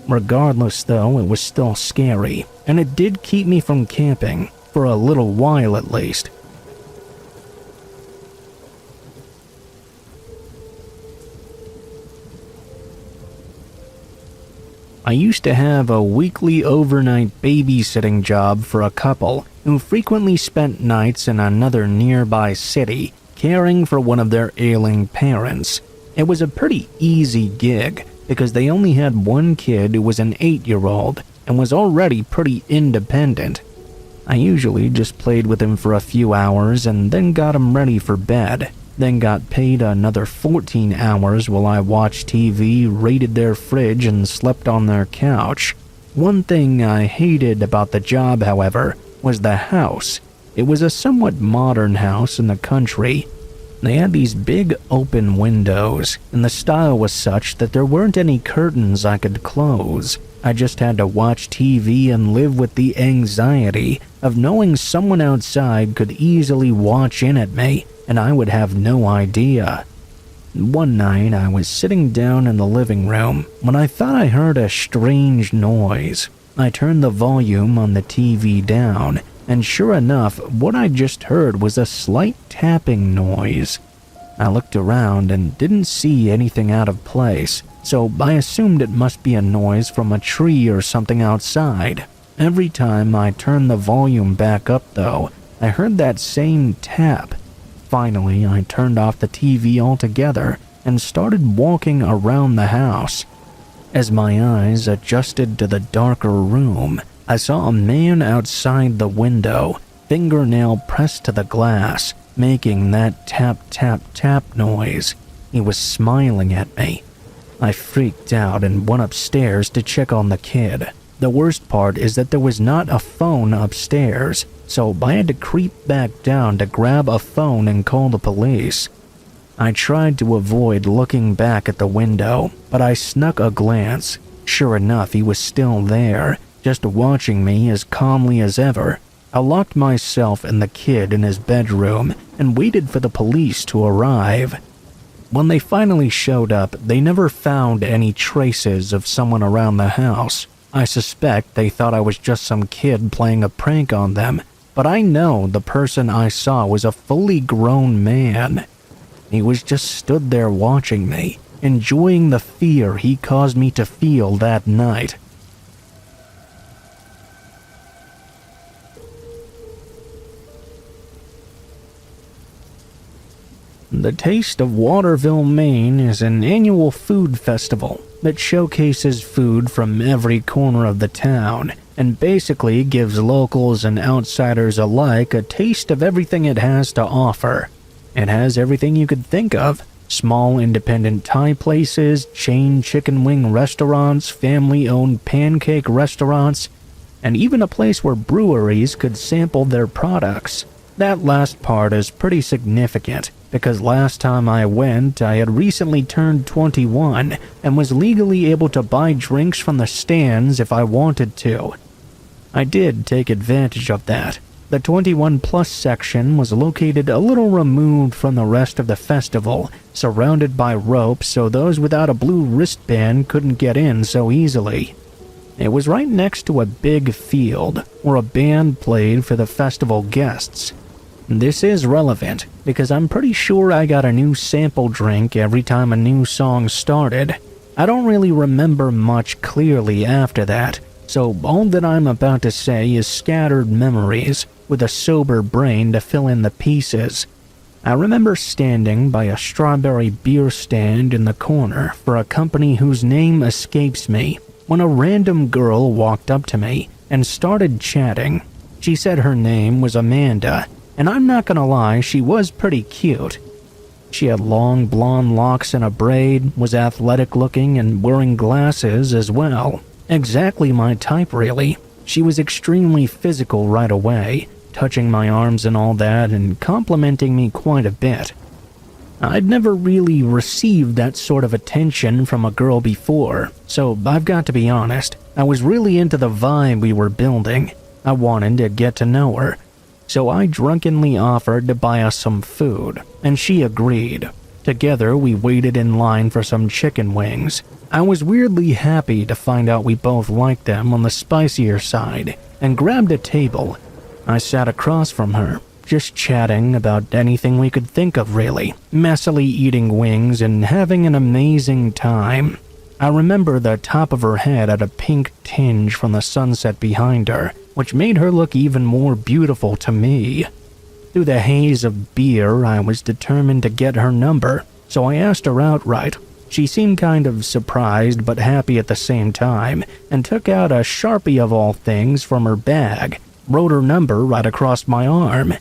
Regardless though, it was still scary, and it did keep me from camping, for a little while at least. I used to have a weekly overnight babysitting job for a couple who frequently spent nights in another nearby city caring for one of their ailing parents. It was a pretty easy gig because they only had one kid who was an 8-year-old and was already pretty independent. I usually just played with him for a few hours and then got him ready for bed. Then got paid another 14 hours while I watched TV, raided their fridge, and slept on their couch. One thing I hated about the job, however, was the house. It was a somewhat modern house in the country. They had these big open windows, and the style was such that there weren't any curtains I could close. I just had to watch TV and live with the anxiety of knowing someone outside could easily watch in at me, and I would have no idea. One night, I was sitting down in the living room when I thought I heard a strange noise. I turned the volume on the TV down, and sure enough, what I just heard was a slight tapping noise. I looked around and didn't see anything out of place, so I assumed it must be a noise from a tree or something outside. Every time I turned the volume back up, though, I heard that same tap. Finally, I turned off the TV altogether and started walking around the house. As my eyes adjusted to the darker room, I saw a man outside the window, fingernail pressed to the glass, making that tap-tap-tap noise. He was smiling at me. I freaked out and went upstairs to check on the kid. The worst part is that there was not a phone upstairs, so I had to creep back down to grab a phone and call the police. I tried to avoid looking back at the window, but I snuck a glance. Sure enough, he was still there, just watching me as calmly as ever. I locked myself and the kid in his bedroom and waited for the police to arrive. When they finally showed up, they never found any traces of someone around the house. I suspect they thought I was just some kid playing a prank on them, but I know the person I saw was a fully grown man. He was just stood there watching me, enjoying the fear he caused me to feel that night. The Taste of Waterville, Maine is an annual food festival that showcases food from every corner of the town and basically gives locals and outsiders alike a taste of everything it has to offer. It has everything you could think of: small independent Thai places, chain chicken wing restaurants, family-owned pancake restaurants, and even a place where breweries could sample their products. That last part is pretty significant, because last time I went, I had recently turned 21 and was legally able to buy drinks from the stands if I wanted to. I did take advantage of that. The 21 plus section was located a little removed from the rest of the festival, surrounded by ropes so those without a blue wristband couldn't get in so easily. It was right next to a big field where a band played for the festival guests. This is relevant because I'm pretty sure I got a new sample drink every time a new song started. I don't really remember much clearly after that, so all that I'm about to say is scattered memories with a sober brain to fill in the pieces. I remember standing by a strawberry beer stand in the corner for a company whose name escapes me when a random girl walked up to me and started chatting. She said her name was Amanda, and I'm not gonna lie, she was pretty cute. She had long blonde locks in a braid, was athletic looking, and wearing glasses as well. Exactly my type, really. She was extremely physical right away, touching my arms and all that, and complimenting me quite a bit. I'd never really received that sort of attention from a girl before, so I've got to be honest, I was really into the vibe we were building. I wanted to get to know her, so I drunkenly offered to buy us some food, and she agreed. Together, we waited in line for some chicken wings. I was weirdly happy to find out we both liked them on the spicier side, and grabbed a table. I sat across from her, just chatting about anything we could think of really, messily eating wings and having an amazing time. I remember the top of her head had a pink tinge from the sunset behind her, which made her look even more beautiful to me. Through the haze of beer, I was determined to get her number, so I asked her outright. She seemed kind of surprised but happy at the same time, and took out a Sharpie of all things from her bag, wrote her number right across my arm.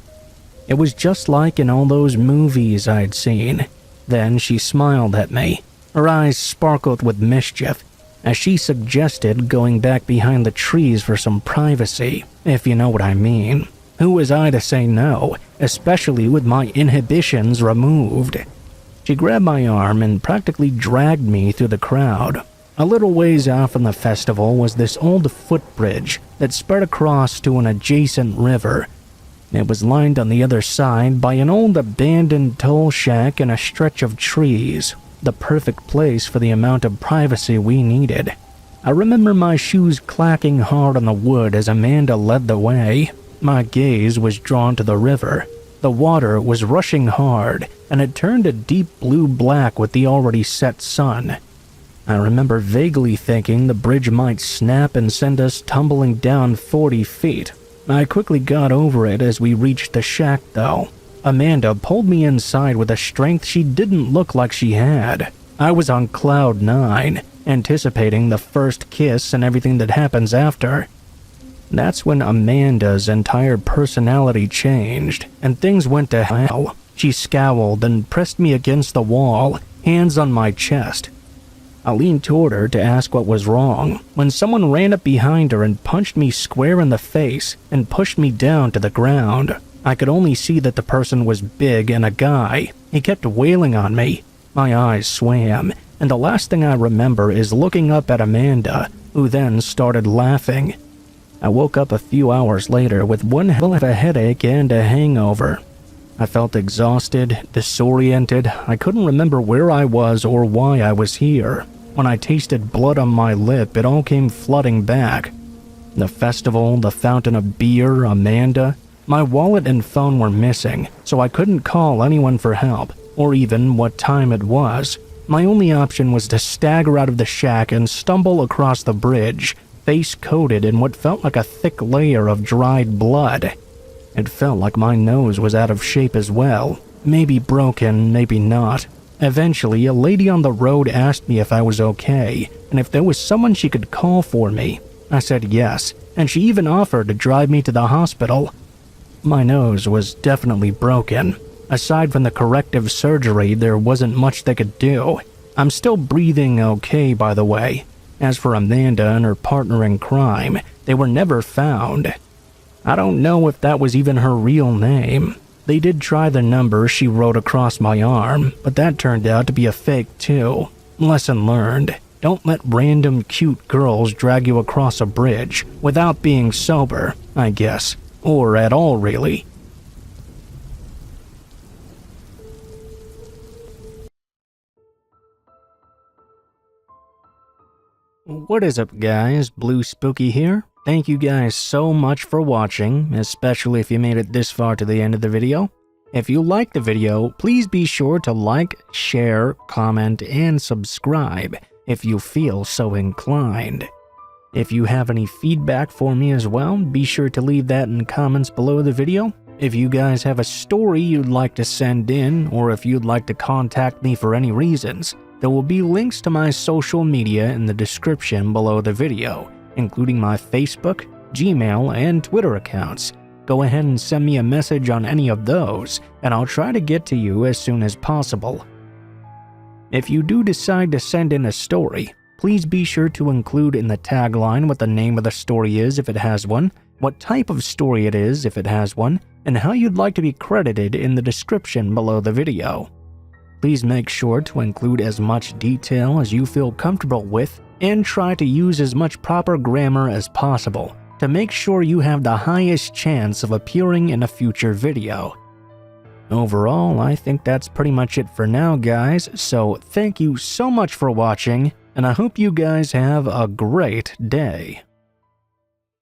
It was just like in all those movies I'd seen. Then she smiled at me. Her eyes sparkled with mischief, as she suggested going back behind the trees for some privacy, if you know what I mean. Who was I to say no, especially with my inhibitions removed? She grabbed my arm and practically dragged me through the crowd. A little ways out from the festival was this old footbridge that spread across to an adjacent river. It was lined on the other side by an old abandoned toll shack and a stretch of trees, the perfect place for the amount of privacy we needed. I remember my shoes clacking hard on the wood as Amanda led the way. My gaze was drawn to the river. The water was rushing hard, and it turned a deep blue-black with the already set sun. I remember vaguely thinking the bridge might snap and send us tumbling down 40 feet. I quickly got over it as we reached the shack, though. Amanda pulled me inside with a strength she didn't look like she had. I was on cloud 9, anticipating the first kiss and everything that happens after. That's when Amanda's entire personality changed, and things went to hell. She scowled and pressed me against the wall, hands on my chest. I leaned toward her to ask what was wrong, when someone ran up behind her and punched me square in the face and pushed me down to the ground. I could only see that the person was big and a guy. He kept wailing on me. My eyes swam, and the last thing I remember is looking up at Amanda, who then started laughing. I woke up a few hours later with one hell of a headache and a hangover. I felt exhausted, disoriented. I couldn't remember where I was or why I was here. When I tasted blood on my lip, it all came flooding back. The festival, the fountain of beer, Amanda. My wallet and phone were missing, so I couldn't call anyone for help, or even what time it was. My only option was to stagger out of the shack and stumble across the bridge, face coated in what felt like a thick layer of dried blood. It felt like my nose was out of shape as well. Maybe broken, maybe not. Eventually, a lady on the road asked me if I was okay, and if there was someone she could call for me. I said yes, and she even offered to drive me to the hospital. My nose was definitely broken. Aside from the corrective surgery, there wasn't much they could do. I'm still breathing okay, by the way. As for Amanda and her partner in crime, they were never found. I don't know if that was even her real name. They did try the number she wrote across my arm, but that turned out to be a fake too. Lesson learned. Don't let random cute girls drag you across a bridge without being sober, I guess. Or at all, really. What is up, guys? Blue Spooky here. Thank you guys so much for watching, especially if you made it this far to the end of the video. If you liked the video, please be sure to like, share, comment, and subscribe if you feel so inclined. If you have any feedback for me as well, be sure to leave that in comments below the video. If you guys have a story you'd like to send in, or if you'd like to contact me for any reasons, there will be links to my social media in the description below the video, including my Facebook, Gmail, and Twitter accounts. go ahead and send me a message on any of those, and I'll try to get to you as soon as possible. If you do decide to send in a story, please be sure to include in the tagline what the name of the story is if it has one, what type of story it is if it has one, and how you'd like to be credited in the description below the video. Please make sure to include as much detail as you feel comfortable with and try to use as much proper grammar as possible to make sure you have the highest chance of appearing in a future video. Overall, I think that's pretty much it for now, guys, so thank you so much for watching, and I hope you guys have a great day.